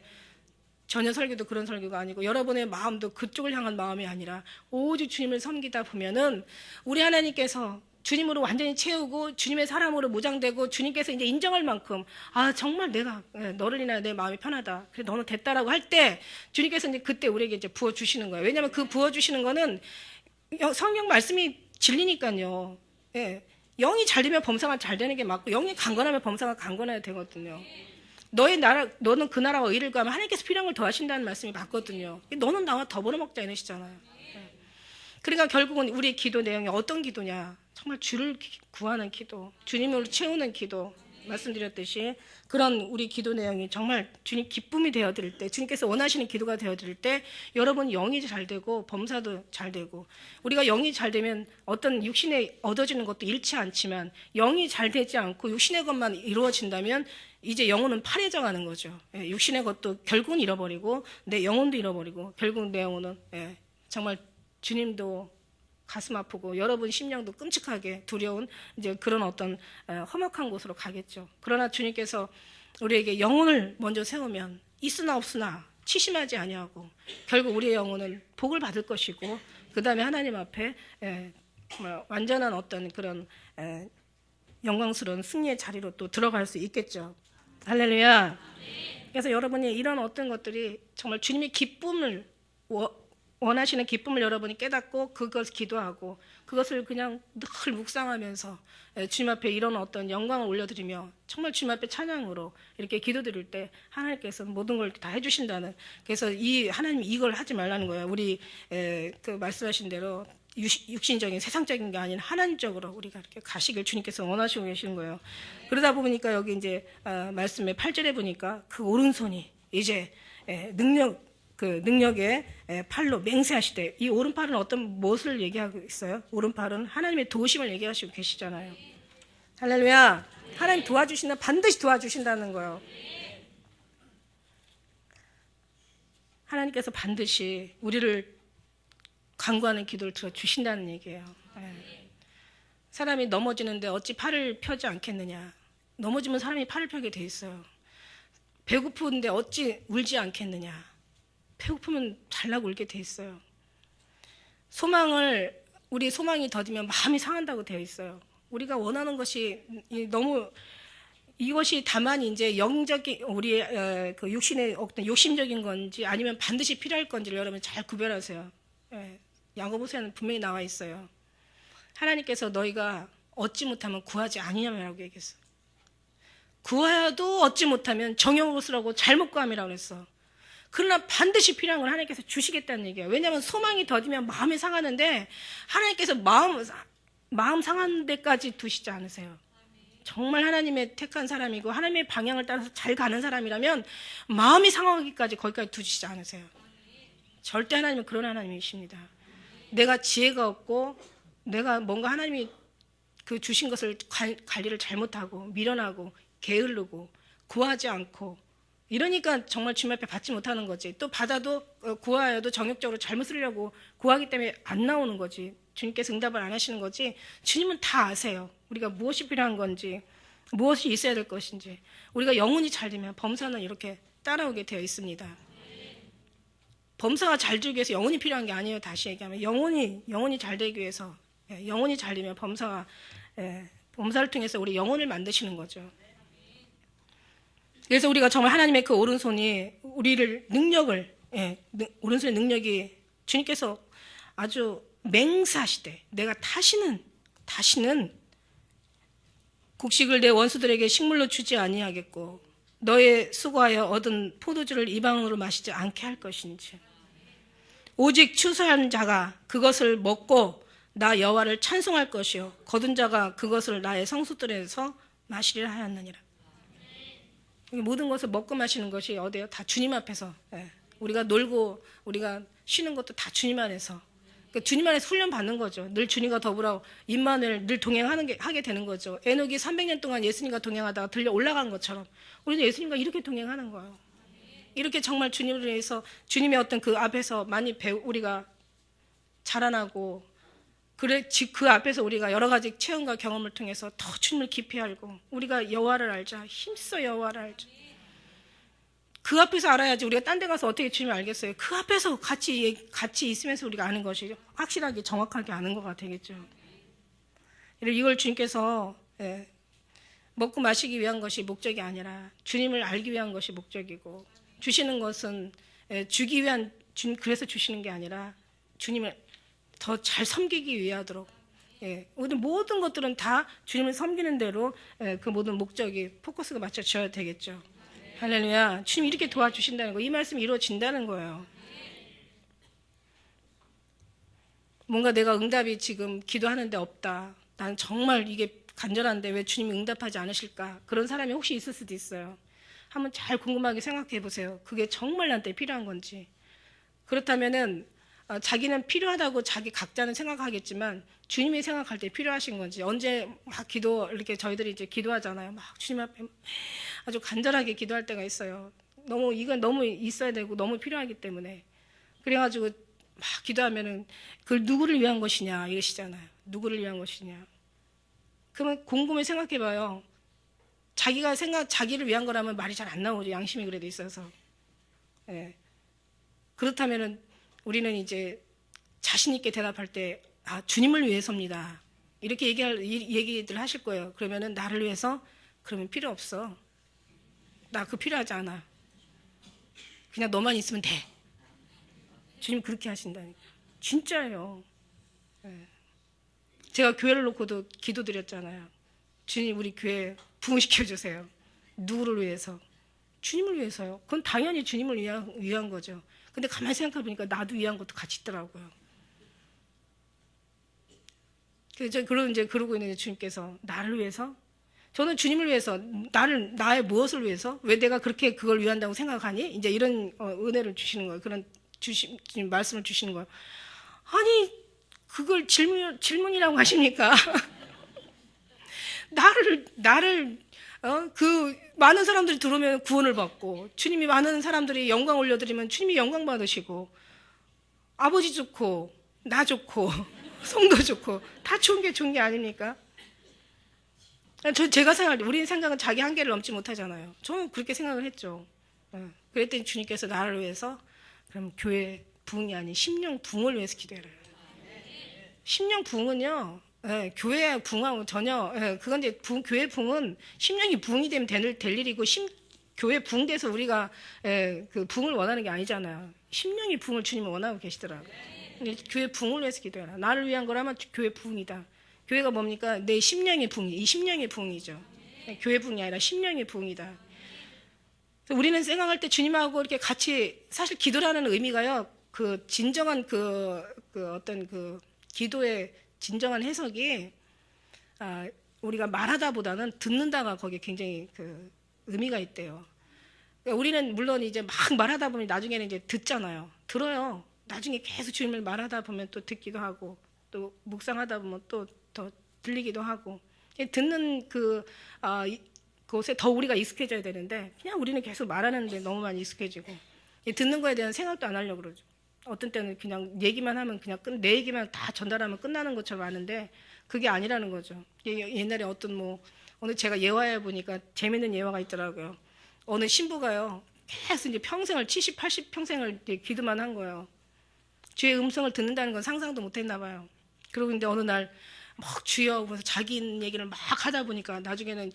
전혀 설교도 그런 설교가 아니고 여러분의 마음도 그쪽을 향한 마음이 아니라 오직 주님을 섬기다 보면은 우리 하나님께서 주님으로 완전히 채우고 주님의 사람으로 무장되고 주님께서 이제 인정할 만큼 아 정말 내가 너를 인하여 내 마음이 편하다. 그래 너는 됐다라고 할 때 주님께서 이제 그때 우리에게 이제 부어 주시는 거예요. 왜냐하면 그 부어 주시는 거는 성경 말씀이 진리니까요. 예. 영이 잘 되면 범사가 잘 되는 게 맞고 영이 강건하면 범사가 강건해야 되거든요. 너는 그 나라와 의를 구하면 하나님께서 필요한 걸 더하신다는 말씀이 맞거든요. 너는 나와 더불어 먹자 이러시잖아요. 그러니까 결국은 우리의 기도 내용이 어떤 기도냐? 정말 주를 구하는 기도, 주님으로 채우는 기도, 말씀드렸듯이 그런 우리 기도 내용이 정말 주님 기쁨이 되어드릴 때, 주님께서 원하시는 기도가 되어드릴 때 여러분 영이 잘 되고 범사도 잘 되고, 우리가 영이 잘 되면 어떤 육신에 얻어지는 것도 잃지 않지만 영이 잘 되지 않고 육신의 것만 이루어진다면 이제 영혼은 파래져 가는 거죠. 육신의 것도 결국은 잃어버리고 내 영혼도 잃어버리고 결국 내 영혼은 정말 주님도 가슴 아프고 여러분 심령도 끔찍하게 두려운 이제 그런 어떤 험악한 곳으로 가겠죠. 그러나 주님께서 우리에게 영혼을 먼저 세우면 있으나 없으나 치심하지 아니하고 결국 우리의 영혼은 복을 받을 것이고 그 다음에 하나님 앞에 완전한 어떤 그런 영광스러운 승리의 자리로 또 들어갈 수 있겠죠. 할렐루야. 그래서 여러분이 이런 어떤 것들이 정말 주님의 기쁨을 원하시는 기쁨을 여러분이 깨닫고 그것을 기도하고 그것을 그냥 늘 묵상하면서 주님 앞에 이런 어떤 영광을 올려드리며 정말 주님 앞에 찬양으로 이렇게 기도드릴 때 하나님께서 모든 걸 다 해주신다는, 그래서 이 하나님이 이걸 하지 말라는 거예요. 우리 그 말씀하신 대로 육신적인 세상적인 게 아닌 하나님적으로 우리가 이렇게 가시길 주님께서 원하시고 계시는 거예요. 그러다 보니까 여기 이제 말씀의 8절에 보니까 그 오른손이 이제 능력의 팔로 맹세하시되, 이 오른팔은 어떤 무엇을 얘기하고 있어요? 오른팔은 하나님의 도우심을 얘기하시고 계시잖아요. 할렐루야. 하나님 도와주신다, 반드시 도와주신다는 거예요. 하나님께서 반드시 우리를 간구하는 기도를 들어주신다는 얘기예요. 사람이 넘어지는데 어찌 팔을 펴지 않겠느냐. 넘어지면 사람이 팔을 펴게 돼 있어요. 배고픈데 어찌 울지 않겠느냐. 배고프면 달라고 울게 돼 있어요. 우리 소망이 더디면 마음이 상한다고 되어 있어요. 우리가 원하는 것이 너무, 이것이 다만 이제 영적인 우리의 그 육신의 어떤 욕심적인 건지 아니면 반드시 필요할 건지를 여러분 잘 구별하세요. 야고보서에는 분명히 나와 있어요. 하나님께서 너희가 얻지 못하면 구하지 아니냐라고 얘기했어요. 구하여도 얻지 못하면 정욕으로 쓰라고 잘못 구함이라고 그랬어. 그러나 반드시 필요한 건 하나님께서 주시겠다는 얘기예요. 왜냐하면 소망이 더디면 마음이 상하는데 하나님께서 마음 상한 데까지 두시지 않으세요. 정말 하나님의 택한 사람이고 하나님의 방향을 따라서 잘 가는 사람이라면 마음이 상하기까지 거기까지 두시지 않으세요. 절대 하나님은 그런 하나님이십니다. 내가 지혜가 없고 내가 뭔가 하나님이 그 주신 것을 관리를 잘못하고 미련하고 게으르고 구하지 않고 이러니까 정말 주님 앞에 받지 못하는 거지. 또 받아도 구하여도 정욕적으로 잘못 쓰려고 구하기 때문에 안 나오는 거지. 주님께서 응답을 안 하시는 거지. 주님은 다 아세요. 우리가 무엇이 필요한 건지, 무엇이 있어야 될 것인지. 우리가 영혼이 잘 되면 범사는 이렇게 따라오게 되어 있습니다. 범사가 잘 되기 위해서 영혼이 필요한 게 아니에요. 다시 얘기하면 영혼이 잘 되기 위해서, 영혼이 잘 되면 범사를 통해서 우리 영혼을 만드시는 거죠. 그래서 우리가 정말 하나님의 그 오른손이 우리를 오른손의 능력이 주님께서 아주 맹세하시되 내가 다시는 곡식을 내 원수들에게 식물로 주지 아니하겠고 너의 수고하여 얻은 포도주를 이방으로 마시지 않게 할 것인지, 오직 추수한 자가 그것을 먹고 나 여호와를 찬송할 것이요 거둔 자가 그것을 나의 성소들에서 마시리라 하였느니라. 모든 것을 먹고 마시는 것이 어디예요? 다 주님 앞에서. 우리가 놀고 우리가 쉬는 것도 다 주님 안에서. 그러니까 주님 안에서 훈련 받는 거죠. 늘 주님과 더불어 임마누엘 늘 하게 되는 거죠. 에녹이 300년 동안 예수님과 동행하다가 들려 올라간 것처럼 우리도 예수님과 이렇게 동행하는 거예요. 이렇게 정말 주님을 위해서 주님의 어떤 그 앞에서 많이 우리가 자라나고 그 앞에서 우리가 여러 가지 체험과 경험을 통해서 더 주님을 깊이 알고 우리가 여호와를 알자, 힘써 여호와를 알자. 그 앞에서 알아야지 우리가 딴 데 가서 어떻게 주님을 알겠어요. 그 앞에서 같이 있으면서 우리가 아는 것이 확실하게 정확하게 아는 거가 되겠죠. 이걸 주님께서 먹고 마시기 위한 것이 목적이 아니라 주님을 알기 위한 것이 목적이고, 주시는 것은 주기 위한, 그래서 주시는 게 아니라 주님을 더 잘 섬기기 위하도록, 우리 모든 것들은 다 주님을 섬기는 대로 그 모든 목적이 포커스가 맞춰져야 되겠죠. 할렐루야. 주님이 이렇게 도와주신다는 거, 이 말씀이 이루어진다는 거예요. 뭔가 내가 응답이 지금 기도하는데 없다, 난 정말 이게 간절한데 왜 주님이 응답하지 않으실까, 그런 사람이 혹시 있을 수도 있어요. 한번 잘 궁금하게 생각해 보세요. 그게 정말 나한테 필요한 건지. 그렇다면은 자기는 필요하다고 자기 각자는 생각하겠지만 주님이 생각할 때 필요하신 건지. 언제 막 이렇게 저희들이 이제 기도하잖아요. 막 주님 앞에 아주 간절하게 기도할 때가 있어요. 이건 너무 있어야 되고 너무 필요하기 때문에. 그래가지고 막 기도하면은 그걸 누구를 위한 것이냐 이러시잖아요. 누구를 위한 것이냐. 그러면 곰곰이 생각해 봐요. 자기를 위한 거라면 말이 잘 안 나오죠. 양심이 그래도 있어서. 그렇다면은 우리는 이제 자신 있게 대답할 때, 주님을 위해서입니다, 이렇게 얘기들 하실 거예요. 그러면은 나를 위해서? 그러면 필요 없어. 나 그거 필요하지 않아. 그냥 너만 있으면 돼. 주님 그렇게 하신다니까. 진짜예요. 제가 교회를 놓고도 기도드렸잖아요. 주님 우리 교회 부흥시켜 주세요. 누구를 위해서? 주님을 위해서요. 그건 당연히 주님을 위한 거죠. 근데 가만히 생각해 보니까 나도 위한 것도 같이 있더라고요. 그래서 그러고 있는 주님께서 나를 위해서? 저는 주님을 위해서, 나의 무엇을 위해서? 왜 내가 그렇게 그걸 위한다고 생각하니? 이제 이런 은혜를 주시는 거예요. 그런 말씀을 주시는 거예요. 아니, 그걸 질문이라고 하십니까? 그 많은 사람들이 들어오면 구원을 받고, 주님이 많은 사람들이 영광 올려드리면 주님이 영광 받으시고, 아버지 좋고 나 좋고 성도 좋고 다 좋은 게 아닙니까? 제가 우리의 생각은 자기 한계를 넘지 못하잖아요. 저는 그렇게 생각을 했죠. 그랬더니 주님께서 나를 위해서, 그럼 교회 부흥이 아닌 심령 부흥을 위해서 기도해라. 심령 부흥은요, 교회 부흥하고 전혀, 그건 이제 교회 부흥은 심령이 부흥이 되면 될 일이고, 교회 부흥돼서 우리가 그 부흥을 원하는 게 아니잖아요. 심령이 부흥을 주님은 원하고 계시더라고요. 교회 부흥을 위해서 기도해라. 나를 위한 거라면 교회 부흥이다. 교회가 뭡니까? 내 심령의 부흥, 이 심령의 부흥이죠. 교회 부흥이 아니라 심령의 부흥이다. 우리는 생각할 때 주님하고 이렇게 같이, 사실 기도라는 의미가요, 그 진정한 어떤 기도의 진정한 해석이, 우리가 말하다보다는 듣는다가 거기에 굉장히 의미가 있대요. 그러니까 우리는 물론 이제 막 말하다 보면 나중에는 이제 듣잖아요. 들어요. 나중에 계속 주님을 말하다 보면 또 듣기도 하고, 또 묵상하다 보면 또 더 들리기도 하고, 듣는 그곳에 더 우리가 익숙해져야 되는데, 그냥 우리는 계속 말하는데 너무 많이 익숙해지고, 듣는 거에 대한 생각도 안 하려고 그러죠. 어떤 때는 그냥 얘기만 하면 그냥 내 얘기만 다 전달하면 끝나는 것처럼 아는데 그게 아니라는 거죠. 옛날에 오늘 제가 예화에 보니까 재밌는 예화가 있더라고요. 어느 신부가요, 계속 이제 평생을 70, 80 평생을 기도만 한 거예요. 주의 음성을 듣는다는 건 상상도 못했나 봐요. 그러고 있는데 어느 날 막 주여 그래서 자기 얘기를 막 하다 보니까 나중에는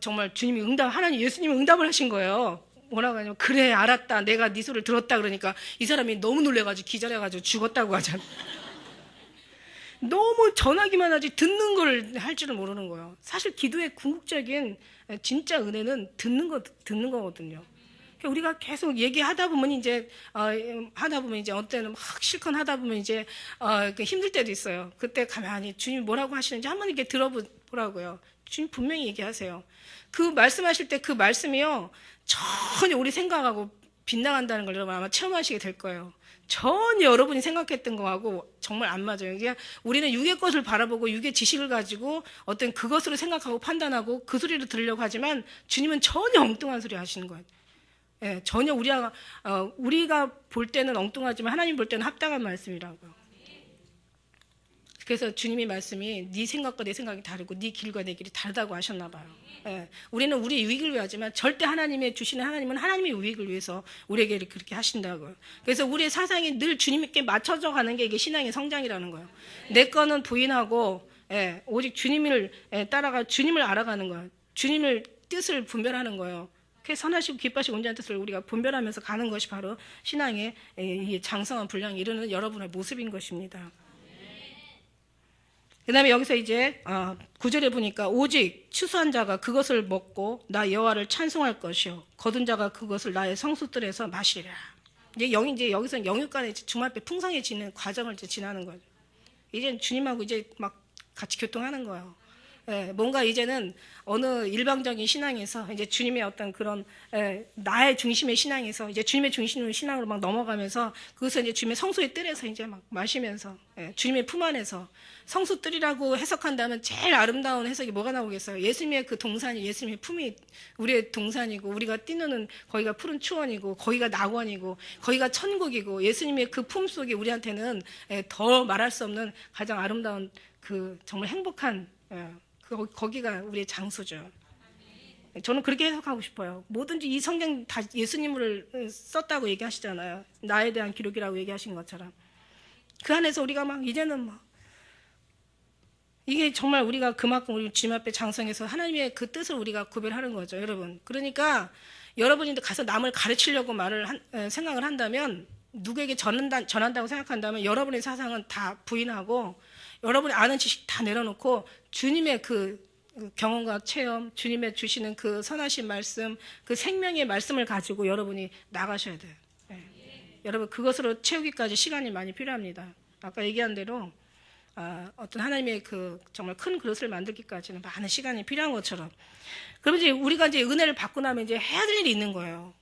정말 주님이 하나님 예수님이 응답을 하신 거예요. 뭐라고 하냐면, 그래 알았다, 내가 네 소리를 들었다. 그러니까 이 사람이 너무 놀래가지고 기절해가지고 죽었다고 하잖아. 너무 전하기만 하지 듣는 걸 할 줄은 모르는 거예요. 사실 기도의 궁극적인 진짜 은혜는 듣는 거거든요. 우리가 계속 얘기하다 보면 이제 어떤 때는 막 실컷 하다 보면 이제 힘들 때도 있어요. 그때 가만히 주님이 뭐라고 하시는지 한번 이렇게 들어보라고요. 주님 분명히 얘기하세요. 그 말씀하실 때 그 말씀이요, 전혀 우리 생각하고 빗나간다는 걸 여러분 아마 체험하시게 될 거예요. 전혀 여러분이 생각했던 거하고 정말 안 맞아요. 그냥 우리는 육의 것을 바라보고 육의 지식을 가지고 어떤 그것으로 생각하고 판단하고 그 소리를 들으려고 하지만, 주님은 전혀 엉뚱한 소리 하시는 거예요. 전혀 우리가 볼 때는 엉뚱하지만 하나님 볼 때는 합당한 말씀이라고요. 그래서 주님이 말씀이 네 생각과 내 생각이 다르고 네 길과 내 길이 다르다고 하셨나 봐요. 예, 우리는 우리의 유익을 위하지만 절대 하나님의 주시는 하나님은 하나님의 유익을 위해서 우리에게 그렇게 하신다고요. 그래서 우리의 사상이 늘 주님께 맞춰져 가는 게 이게 신앙의 성장이라는 거예요. 내 거는 부인하고 오직 주님을 따라가 주님을 알아가는 거예요. 주님을 뜻을 분별하는 거예요. 그 선하시고 기뻐하시고 온전한 뜻을 우리가 분별하면서 가는 것이 바로 신앙의 이 장성한 분량이 이르는 여러분의 모습인 것입니다. 그 다음에 여기서 이제 9절에 보니까 오직 추수한 자가 그것을 먹고 나 여호와를 찬송할 것이요 거둔 자가 그것을 나의 성소들에서 마시리라. 이제 여기서 영육간의 주말배 풍성해지는 과정을 이제 지나는 거죠. 이제 주님하고 이제 막 같이 교통하는 거예요. 뭔가 이제는 어느 일방적인 신앙에서 이제 주님의 어떤 그런 나의 중심의 신앙에서 이제 주님의 중심의 신앙으로 막 넘어가면서 그것을 이제 주님의 성소의 뜰에서 이제 막 마시면서 주님의 품 안에서 성소 뜰이라고 해석한다면 제일 아름다운 해석이 뭐가 나오겠어요? 예수님의 그 동산이 예수님의 품이 우리의 동산이고 우리가 뛰노는 거기가 푸른 추원이고 거기가 낙원이고 거기가 천국이고 예수님의 그 품 속이 우리한테는 더 말할 수 없는 가장 아름다운 그 정말 행복한 거기가 우리의 장소죠. 저는 그렇게 해석하고 싶어요. 뭐든지 이 성경 다 예수님을 썼다고 얘기하시잖아요. 나에 대한 기록이라고 얘기하신 것처럼. 그 안에서 우리가 막 이제는 막 이게 정말 우리가 그만큼 우리 주님 앞에 장성해서 하나님의 그 뜻을 우리가 구별하는 거죠, 여러분. 그러니까 여러분이 가서 남을 가르치려고 생각을 한다면 누구에게 전한다고 생각한다면 여러분의 사상은 다 부인하고 여러분이 아는 지식 다 내려놓고 주님의 그 경험과 체험, 주님의 주시는 그 선하신 말씀, 그 생명의 말씀을 가지고 여러분이 나가셔야 돼요. 여러분 그것으로 채우기까지 시간이 많이 필요합니다. 아까 얘기한 대로 어떤 하나님의 그 정말 큰 그릇을 만들기까지는 많은 시간이 필요한 것처럼. 그러면 이제 우리가 이제 은혜를 받고 나면 이제 해야 될 일이 있는 거예요.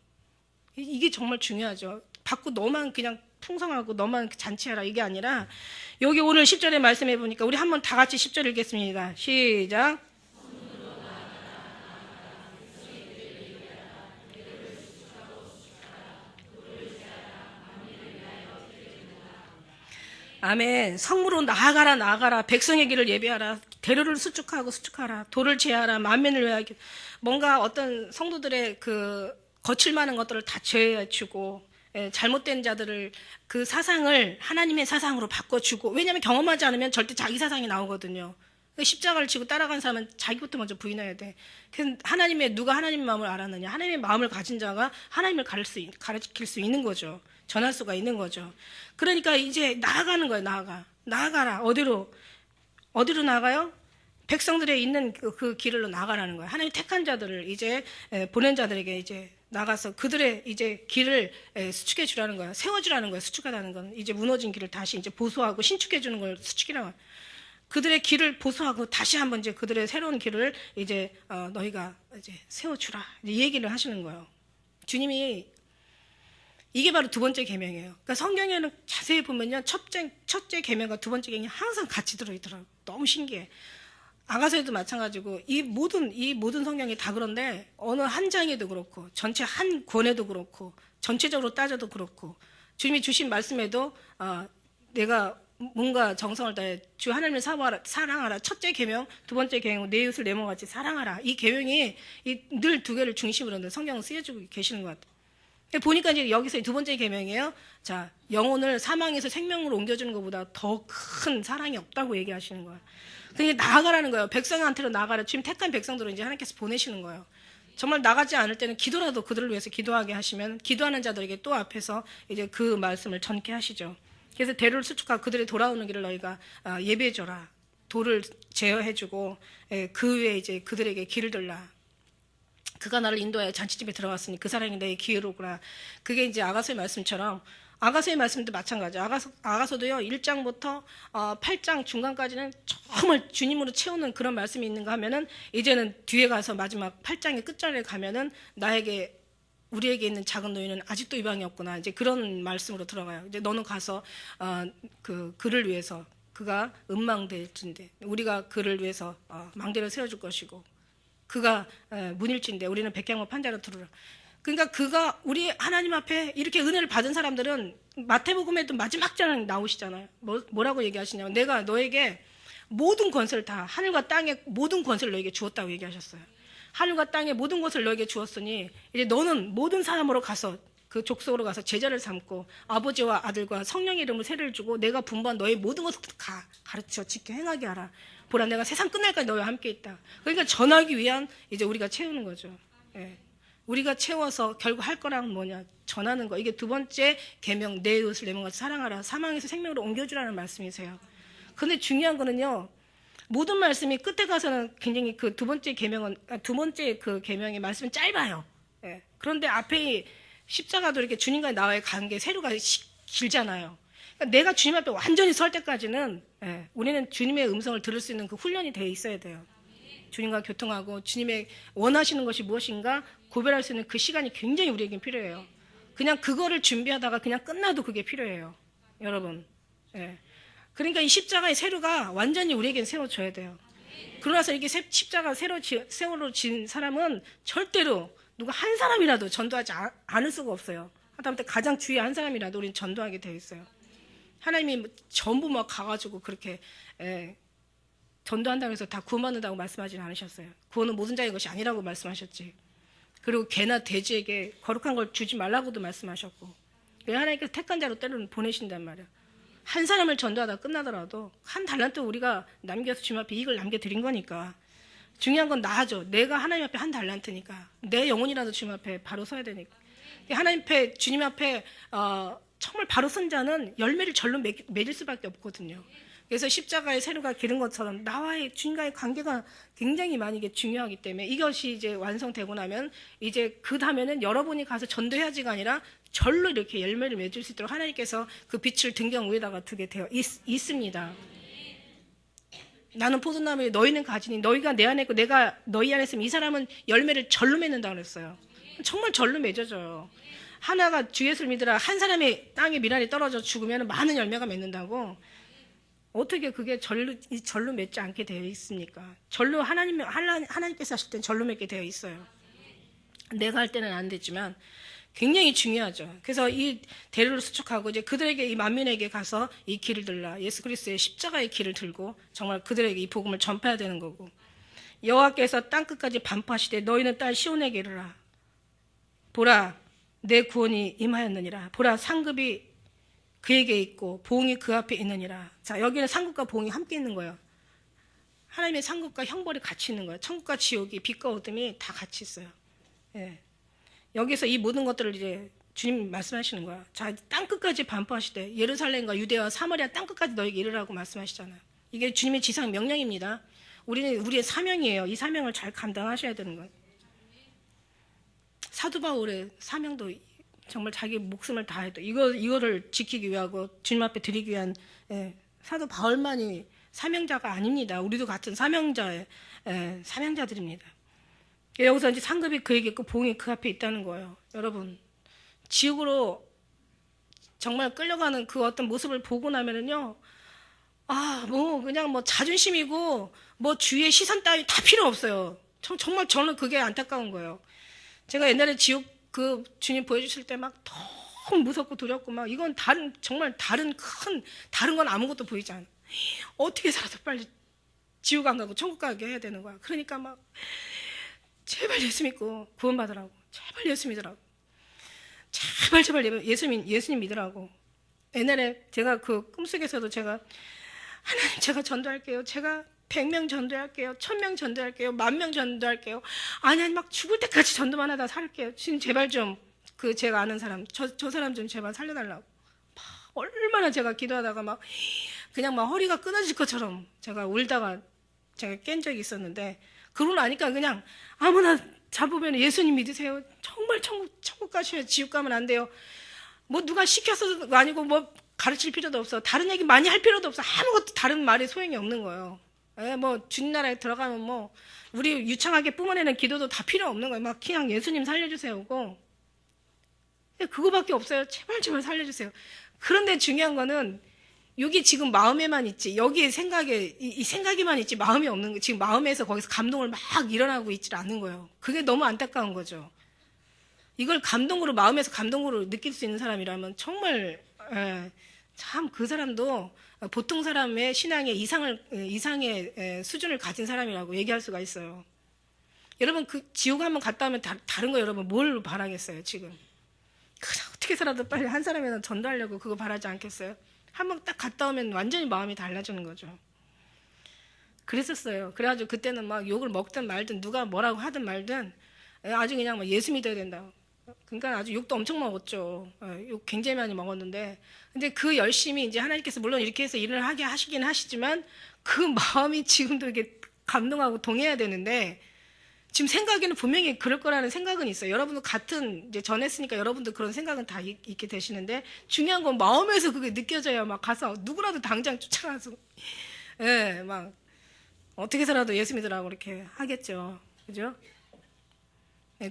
이게 정말 중요하죠. 받고 너만 그냥 풍성하고 너만 잔치하라 이게 아니라 여기 오늘 10절에 말씀해 보니까 우리 한번 다 같이 10절 읽겠습니다. 시작. 아멘. 성무로 나아가라 나아가라. 백성의 길을 예비하라. 대로를 수축하라. 돌을 제하라. 만민을 위하여. 뭔가 어떤 성도들의 그 거칠 만한 것들을 다 제해주고 잘못된 자들을 그 사상을 하나님의 사상으로 바꿔주고 왜냐하면 경험하지 않으면 절대 자기 사상이 나오거든요. 십자가를 지고 따라간 사람은 자기부터 먼저 부인해야 돼. 그래서 누가 하나님의 마음을 알았느냐. 하나님의 마음을 가진 자가 하나님을 가르칠 수 있는 거죠. 전할 수가 있는 거죠. 그러니까 이제 나아가는 거예요. 나아가라. 어디로 나가요? 백성들의 있는 그 길로 나가라는 거예요. 하나님 택한 자들을 이제 보낸 자들에게 이제 나가서 그들의 이제 길을 수축해 주라는 거예요. 세워주라는 거예요. 수축하다는 건 이제 무너진 길을 다시 이제 보수하고 신축해 주는 걸 수축이라고 해요. 그들의 길을 보수하고 다시 한번 이제 그들의 새로운 길을 이제 너희가 이제 세워주라. 이 얘기를 하시는 거예요. 주님이 이게 바로 두 번째 계명이에요. 그러니까 성경에는 자세히 보면요, 첫째 계명과 두 번째 계명이 항상 같이 들어있더라고요. 너무 신기해. 아가서에도 마찬가지고 이 모든 성경이 다 그런데 어느 한 장에도 그렇고 전체 한 권에도 그렇고 전체적으로 따져도 그렇고 주님이 주신 말씀에도 내가 뭔가 정성을 다해 주 하나님을 사랑하라. 첫째 계명, 두 번째 계명 내 이웃을 내 몸같이 사랑하라. 이 계명이 늘 두 개를 중심으로 성경을 쓰여주고 계시는 것 같아요. 보니까 이제 여기서 두 번째 계명이에요. 자, 영혼을 사망에서 생명으로 옮겨주는 것보다 더 큰 사랑이 없다고 얘기하시는 거예요. 그러니까 나아가라는 거예요. 백성한테로 나아가라. 지금 택한 백성들을 이제 하나님께서 보내시는 거예요. 정말 나가지 않을 때는 기도라도 그들을 위해서 기도하게 하시면 기도하는 자들에게 또 앞에서 이제 그 말씀을 전케 하시죠. 그래서 대로를 수축하고 그들의 돌아오는 길을 너희가 예비해줘라. 돌을 제어해주고 그 위에 이제 그들에게 길을 들라. 그가 나를 인도하여 잔치집에 들어갔으니 그 사랑이 너의 기회로구나. 그게 이제 아가서의 말씀처럼 아가서의 말씀도 마찬가지예요. 아가서도요 1장부터 8장 중간까지는 정말 주님으로 채우는 그런 말씀이 있는가 하면은 이제는 뒤에 가서 마지막 8장의 끝절에 가면은 우리에게 있는 작은 노인은 아직도 이방이 없구나. 이제 그런 말씀으로 들어가요. 이제 너는 가서 그를 위해서 그가 음망될진데 우리가 그를 위해서 망대를 세워줄 것이고 그가 문일진데 우리는 백향목 판자로 들으라. 그러니까 그가 우리 하나님 앞에 이렇게 은혜를 받은 사람들은 마태복음에도 마지막 장 나오시잖아요. 뭐라고 얘기하시냐면 내가 너에게 모든 권세를 다 하늘과 땅의 모든 권세를 너에게 주었다고 얘기하셨어요. 하늘과 땅의 모든 것을 너에게 주었으니 이제 너는 모든 사람으로 가서 그 족속으로 가서 제자를 삼고 아버지와 아들과 성령의 이름으로 세례를 주고 내가 분부한 너의 모든 것을 가르쳐 지켜 행하게 하라. 보라 내가 세상 끝날까지 너와 함께 있다. 그러니까 전하기 위한 이제 우리가 채우는 거죠. 예. 우리가 채워서 결국 할 거랑 뭐냐 전하는 거. 이게 두 번째 계명 내 이웃을 내 몸같이 사랑하라. 사망에서 생명으로 옮겨주라는 말씀이세요. 근데 중요한 거는요. 모든 말씀이 끝에 가서는 굉장히 그 두 번째 계명은 두 번째 그 계명의 말씀은 짧아요. 예. 그런데 앞에 십자가도 이렇게 주님과의 나와의 관계 세로가 길잖아요. 그러니까 내가 주님 앞에 완전히 설 때까지는 예. 우리는 주님의 음성을 들을 수 있는 그 훈련이 되어 있어야 돼요. 주님과 교통하고 주님의 원하시는 것이 무엇인가 구별할 수 있는 그 시간이 굉장히 우리에겐 필요해요. 그냥 그거를 준비하다가 그냥 끝나도 그게 필요해요. 여러분. 예. 그러니까 이 십자가의 세로가 완전히 우리에겐 세워져야 돼요. 그러나서 이게 십자가 세로로 진 사람은 절대로 누가 한 사람이라도 전도하지 않을 수가 없어요. 하다못해 가장 주위에 한 사람이라도 우리는 전도하게 되어 있어요. 하나님이 전부 막 가가지고 그렇게 전도한다고 해서 다 구원받는다고 말씀하지는 않으셨어요. 구원은 모든 자의 것이 아니라고 말씀하셨지. 그리고 개나 돼지에게 거룩한 걸 주지 말라고도 말씀하셨고 하나님께서 택한 자로 때로는 보내신단 말이에요. 한 사람을 전도하다 끝나더라도 한 달란트 우리가 남겨서 주님 앞에 이익을 남겨드린 거니까 중요한 건 나죠. 내가 하나님 앞에 한 달란트니까 내 영혼이라도 주님 앞에 바로 서야 되니까 하나님 앞에 주님 앞에 정말 바로 선 자는 열매를 절로 맺을 수밖에 없거든요. 그래서 십자가의 세로가 기른 것처럼 나와의 주님과의 관계가 굉장히 많이 이게 중요하기 때문에 이것이 이제 완성되고 나면 이제 그 다음에는 여러분이 가서 전도해야지가 아니라 절로 이렇게 열매를 맺을 수 있도록 하나님께서 그 빛을 등경 위에다가 두게 되어 있습니다. 나는 포도나무에 너희는 가지니 너희가 내 안에 있고 내가 너희 안에 있으면 이 사람은 열매를 절로 맺는다고 그랬어요. 정말 절로 맺어져요. 하나가 주 예수를 믿으라 한 사람의 땅에 미랄이 떨어져 죽으면 많은 열매가 맺는다고. 어떻게 그게 절로 맺지 않게 되어 있습니까? 절로 하나님께서 하실 땐 절로 맺게 되어 있어요. 내가 할 때는 안 되지만 굉장히 중요하죠. 그래서 이 대로를 수축하고 이제 그들에게 이 만민에게 가서 이 길을 들라 예수 그리스도의 십자가의 길을 들고 정말 그들에게 이 복음을 전파해야 되는 거고 여호와께서 땅 끝까지 반포하시되 너희는 딸 시온에게 이르라 보라 내 구원이 임하였느니라 보라 상급이 그에게 있고 보응이 그 앞에 있느니라. 자 여기는 상급과 보응이 함께 있는 거예요. 하나님의 상급과 형벌이 같이 있는 거예요. 천국과 지옥이 빛과 어둠이 다 같이 있어요. 예. 여기서 이 모든 것들을 이제 주님 말씀하시는 거야. 자, 땅 끝까지 반포하시되 예루살렘과 유대와 사마리아 땅 끝까지 너에게 이르라고 말씀하시잖아요. 이게 주님의 지상 명령입니다. 우리는 우리의 사명이에요. 이 사명을 잘 감당하셔야 되는 거예요. 사도 바울의 사명도 정말 자기 목숨을 다해도 이거를 지키기 위하고 주님 앞에 드리기 위한 사도 바울만이 사명자가 아닙니다. 우리도 같은 사명자들입니다. 여기서 이제 상급이 그에게 있고 보응이 그 앞에 있다는 거예요. 여러분 지옥으로 정말 끌려가는 그 어떤 모습을 보고 나면은요, 그냥 자존심이고 주위의 시선 따위 다 필요 없어요. 정말 저는 그게 안타까운 거예요. 제가 옛날에 지옥 그 주님 보여주실 때 막 너무 무섭고 두렵고 이건 정말 다른 건 아무것도 보이지 않아. 어떻게 살아서 빨리 지옥 안 가고 천국 가게 해야 되는 거야. 그러니까 제발 예수 믿고 구원받으라고. 제발 예수 믿으라고. 제발 예수님 믿으라고. 옛날에 제가 그 꿈속에서도 하나님 제가 전도할게요. 제가 100명 전도할게요. 1000명 전도할게요. 10,000명 전도할게요. 아니 막 죽을 때까지 전도만 하다 살게요. 지금 제발 좀 제가 아는 사람 저 사람 좀 제발 살려달라고. 얼마나 제가 기도하다가 그냥 허리가 끊어질 것처럼 제가 울다가 제가 깬 적이 있었는데 그러고 나니까 그냥 아무나 잡으면 예수님 믿으세요. 정말 천국 가셔야 지옥 가면 안 돼요. 누가 시켜서도 아니고 가르칠 필요도 없어. 다른 얘기 많이 할 필요도 없어. 아무것도 다른 말에 소용이 없는 거예요. 주님 나라에 들어가면 우리 유창하게 뿜어내는 기도도 다 필요 없는 거예요. 그냥 예수님 살려주세요고. 그거밖에 없어요. 제발 살려주세요. 그런데 중요한 거는 여기 지금 마음에만 있지, 여기 이 생각에만 있지 마음이 없는 거예요. 지금 마음에서 거기서 감동을 막 일어나고 있지 않는 거예요. 그게 너무 안타까운 거죠. 이걸 마음에서 감동으로 느낄 수 있는 사람이라면 정말 참 그 사람도 보통 사람의 신앙의 이상의 수준을 가진 사람이라고 얘기할 수가 있어요. 여러분 그 지옥 한번 갔다 오면 다른 거 여러분 뭘 바라겠어요 지금? 그냥 어떻게 살아도 빨리 한 사람이라도 전도하려고 그거 바라지 않겠어요? 한번 딱 갔다 오면 완전히 마음이 달라지는 거죠. 그랬었어요. 그래가지고 그때는 막 욕을 먹든 말든 누가 뭐라고 하든 말든 아주 그냥 막 예수 믿어야 된다. 그러니까 아주 욕도 엄청 먹었죠. 욕 굉장히 많이 먹었는데, 근데 그 열심히 이제 하나님께서 물론 이렇게 해서 일을 하게 하시긴 하시지만 그 마음이 지금도 이렇게 감동하고 동해야 되는데, 지금 생각에는 분명히 그럴 거라는 생각은 있어요. 여러분도 같은 이제 전했으니까 여러분도 그런 생각은 다 있게 되시는데, 중요한 건 마음에서 그게 느껴져야 막 가서 누구라도 당장 쫓아가서 막 어떻게 해서라도 예수 믿으라고 이렇게 하겠죠. 그죠?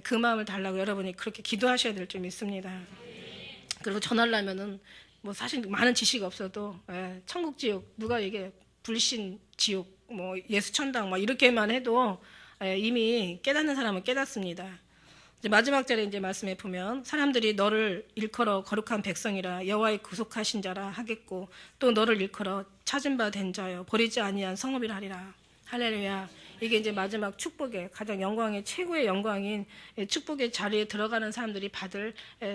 그 마음을 달라고 여러분이 그렇게 기도하셔야 될 줄 믿습니다. 그리고 전하려면은 뭐 사실 많은 지식이 없어도 천국 지옥 누가 얘기해 불신 지옥 뭐 예수 천당 뭐 이렇게만 해도 이미 깨닫는 사람은 깨닫습니다. 이제 마지막 절에 이제 말씀해 보면 사람들이 너를 일컬어 거룩한 백성이라 여호와의 구속하신 자라 하겠고 또 너를 일컬어 찾은 바 된 자여 버리지 아니한 성읍이라 하리라. 할렐루야. 이게 이제 마지막 축복의 가장 영광의 최고의 영광인 축복의 자리에 들어가는 사람들이 받을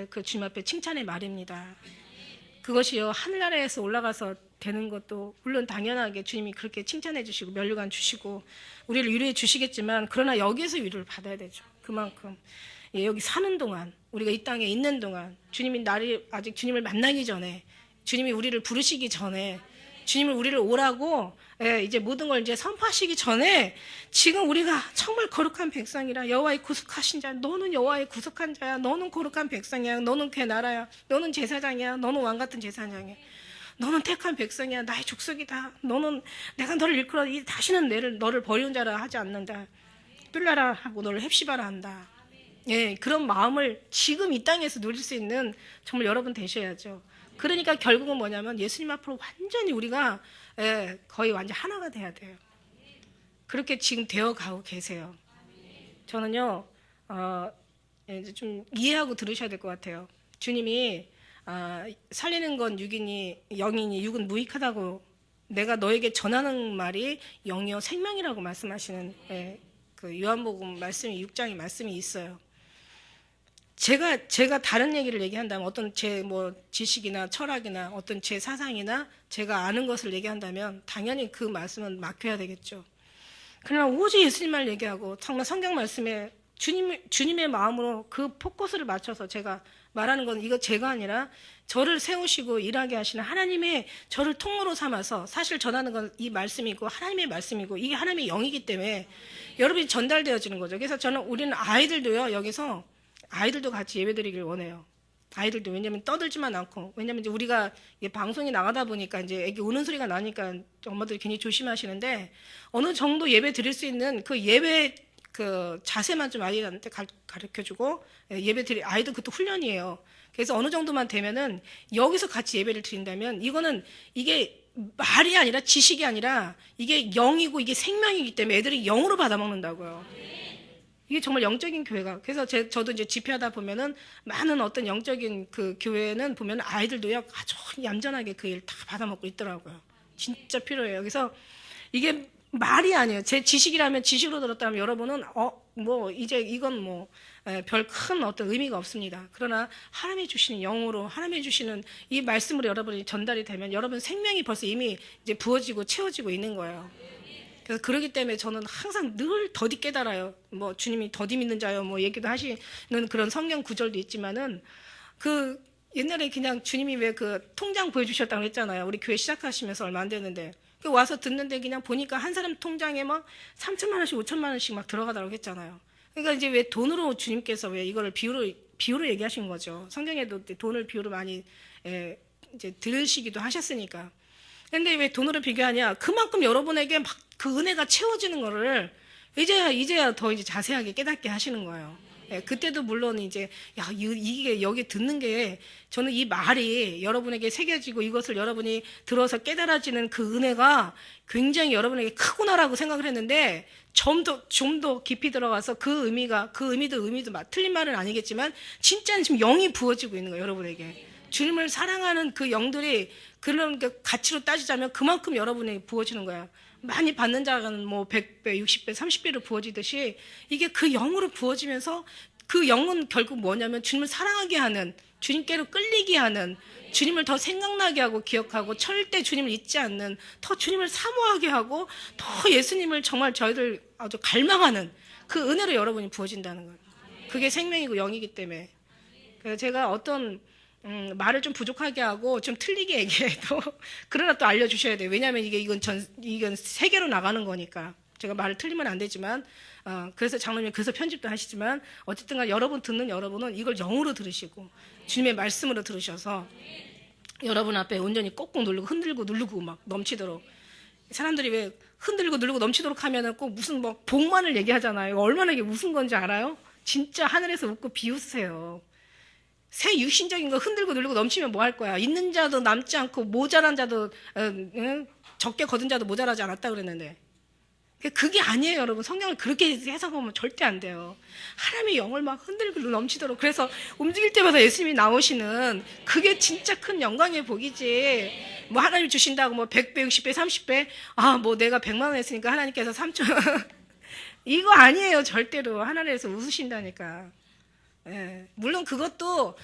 그 주님 앞에 칭찬의 말입니다. 그것이요 하늘나라에서 올라가서 되는 것도 물론 당연하게 주님이 그렇게 칭찬해 주시고 면류관 주시고 우리를 위로해 주시겠지만 그러나 여기에서 위로를 받아야 되죠. 그만큼 여기 사는 동안 우리가 이 땅에 있는 동안 주님이 아직 주님을 만나기 전에 주님이 우리를 부르시기 전에 주님을 우리를 오라고 이제 모든 걸 이제 선포하시기 전에 지금 우리가 정말 거룩한 백성이라 여호와의 구속하신 자, 너는 여호와의 구속한 자야, 너는 거룩한 백성이야, 너는 그 나라야, 너는 제사장이야, 너는 왕 같은 제사장이야, 너는 택한 백성이야, 나의 족속이다, 너는 내가 너를 일컬어 다시는 너를 버리는 자라 하지 않는다, 뚫라라 하고 너를 헵시바라 한다. 그런 마음을 지금 이 땅에서 누릴 수 있는 정말 여러분 되셔야죠. 그러니까 결국은 뭐냐면 예수님 앞으로 완전히 우리가 거의 완전 하나가 돼야 돼요. 그렇게 지금 되어가고 계세요. 저는요 이제 좀 이해하고 들으셔야 될 것 같아요. 주님이 살리는 건 육이니 영이니 육은 무익하다고 내가 너에게 전하는 말이 영이요 생명이라고 말씀하시는 그 요한복음 말씀이 6장의 말씀이 있어요. 제가 다른 얘기를 얘기한다면 어떤 제 뭐 지식이나 철학이나 어떤 제 사상이나 제가 아는 것을 얘기한다면 당연히 그 말씀은 맡겨야 되겠죠. 그러나 오직 예수님만 얘기하고 정말 성경 말씀에 주님의 마음으로 그 포커스를 맞춰서 제가 말하는 건 이거 제가 아니라 저를 세우시고 일하게 하시는 하나님의 저를 통로로 삼아서 사실 전하는 건 이 말씀이고 하나님의 말씀이고 이게 하나님의 영이기 때문에 여러분이 전달되어지는 거죠. 그래서 우리는 아이들도요 여기서 아이들도 같이 예배드리길 원해요. 아이들도 왜냐면 떠들지만 않고 왜냐면 이제 우리가 방송이 나가다 보니까 이제 애기 우는 소리가 나니까 엄마들이 괜히 조심하시는데 어느 정도 예배 드릴 수 있는 그 예배 그 자세만 좀 아이들한테 가르쳐주고 예배 드릴 아이들 그것도 훈련이에요. 그래서 어느 정도만 되면은 여기서 같이 예배를 드린다면 이게 말이 아니라 지식이 아니라 이게 영이고 이게 생명이기 때문에 애들이 영으로 받아먹는다고요. 이게 정말 영적인 교회가. 그래서 저도 이제 집회하다 보면은 많은 어떤 영적인 그 교회는 보면 아이들도요 아주 얌전하게 그 일 다 받아먹고 있더라고요. 진짜 필요해요. 그래서 이게 말이 아니에요. 제 지식이라면 지식으로 들었다면 여러분은 뭐 이제 이건 뭐 별 큰 어떤 의미가 없습니다. 그러나 하나님이 주시는 영으로 하나님이 주시는 이 말씀으로 여러분이 전달이 되면 여러분 생명이 벌써 이미 이제 부어지고 채워지고 있는 거예요. 그래서 그러기 때문에 저는 항상 늘 더디 깨달아요. 뭐 주님이 더디 믿는 자요 뭐 얘기도 하시는 그런 성경 구절도 있지만은 그 옛날에 그냥 주님이 왜 그 통장 보여주셨다고 했잖아요. 우리 교회 시작하시면서 얼마 안 됐는데 그 와서 듣는데 그냥 보니까 한 사람 통장에 막 3천만 원씩 5천만 원씩 막 들어가더라고 했잖아요. 그러니까 이제 왜 돈으로 주님께서 왜 이거를 비유로 얘기하신 거죠. 성경에도 돈을 비유로 많이 이제 들으시기도 하셨으니까. 근데 왜 돈으로 비교하냐? 그만큼 여러분에게 막 그 은혜가 채워지는 거를 이제야 더 이제 자세하게 깨닫게 하시는 거예요. 그때도 물론 이제 이게 여기 듣는 게 저는 이 말이 여러분에게 새겨지고 이것을 여러분이 들어서 깨달아지는 그 은혜가 굉장히 여러분에게 크구나라고 생각을 했는데 좀 더 깊이 들어가서 그 의미도 틀린 말은 아니겠지만 진짜는 지금 영이 부어지고 있는 거예요. 여러분에게 주님을 사랑하는 그 영들이 그런 그 가치로 따지자면 그만큼 여러분에게 부어지는 거야. 많이 받는 자는 뭐 100배, 60배, 30배로 부어지듯이 이게 그 영으로 부어지면서 그 영은 결국 뭐냐면 주님을 사랑하게 하는, 주님께로 끌리게 하는, 주님을 더 생각나게 하고 기억하고 절대 주님을 잊지 않는, 더 주님을 사모하게 하고 더 예수님을 정말 저희들 아주 갈망하는 그 은혜로 여러분이 부어진다는 거예요. 그게 생명이고 영이기 때문에. 그래서 제가 어떤 말을 좀 부족하게 하고 좀 틀리게 얘기해도 그러나 또 알려주셔야 돼요. 왜냐하면 이건 세계로 나가는 거니까. 제가 말을 틀리면 안 되지만 그래서 장로님 그래서 편집도 하시지만 어쨌든 간 여러분 듣는 여러분은 이걸 영으로 들으시고 주님의 말씀으로 들으셔서 여러분 앞에 온전히 꼭꼭 누르고 흔들고 누르고 막 넘치도록. 사람들이 왜 흔들고 누르고 넘치도록 하면은 꼭 무슨 뭐 복만을 얘기하잖아요. 얼마나 이게 무슨 건지 알아요? 진짜 하늘에서 웃고 비웃으세요. 새 육신적인 거 흔들고 누르고 넘치면 뭐 할 거야? 있는 자도 남지 않고 모자란 자도 적게 거둔 자도 모자라지 않았다 그랬는데 그게 아니에요, 여러분. 성경을 그렇게 해석하면 절대 안 돼요. 하나님의 영을 막 흔들고 넘치도록. 그래서 움직일 때마다 예수님이 나오시는 그게 진짜 큰 영광의 복이지. 뭐 하나님 주신다고 뭐 100배, 60배, 30배. 뭐 내가 100만 원 했으니까 하나님께서 3천 이거 아니에요, 절대로. 하나님께서 웃으신다니까. 예. 물론 그것도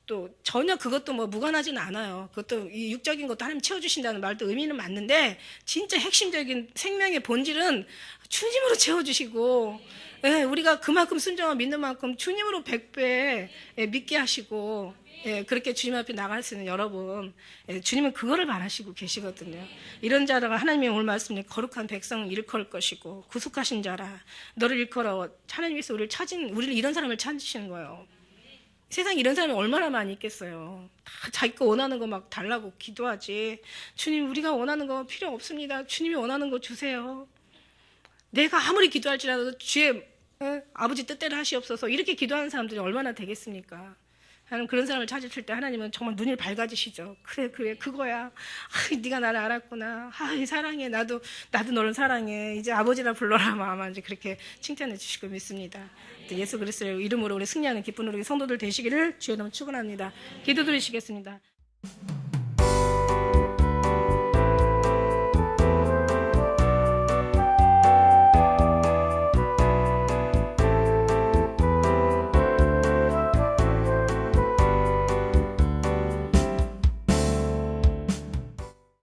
또 전혀 그것도 뭐 무관하지는 않아요. 그것도 이 육적인 것도 하나님 채워주신다는 말도 의미는 맞는데 진짜 핵심적인 생명의 본질은 주님으로 채워주시고, 예, 우리가 그만큼 순종하고 믿는 만큼 주님으로 100배 믿게 하시고, 예, 그렇게 주님 앞에 나갈 수 있는 여러분, 예, 주님은 그거를 바라시고 계시거든요. 이런 자라가 하나님의 오늘 말씀에 거룩한 백성을 일컬을 것이고 구속하신 자라 너를 일컬어. 하나님께서 우리를 이런 사람을 찾으시는 거예요. 세상에 이런 사람이 얼마나 많이 있겠어요. 다 자기 거 원하는 거 막 달라고 기도하지. 주님, 우리가 원하는 거 필요 없습니다. 주님이 원하는 거 주세요. 내가 아무리 기도할지라도 주의 아버지 뜻대로 하시옵소서. 이렇게 기도하는 사람들이 얼마나 되겠습니까? 하나님 그런 사람을 찾으실 때 하나님은 정말 눈을 밝아지시죠. 그래 그거야. 네가 나를 알았구나. 사랑해. 나도 너를 사랑해. 이제 아버지라 불러라. 아마 이제 그렇게 칭찬해 주실 거 믿습니다. 예수 그리스도의 이름으로 우리 승리하는 기쁜 우리 성도들 되시기를 주의 이름으로 축원합니다. 기도드리시겠습니다.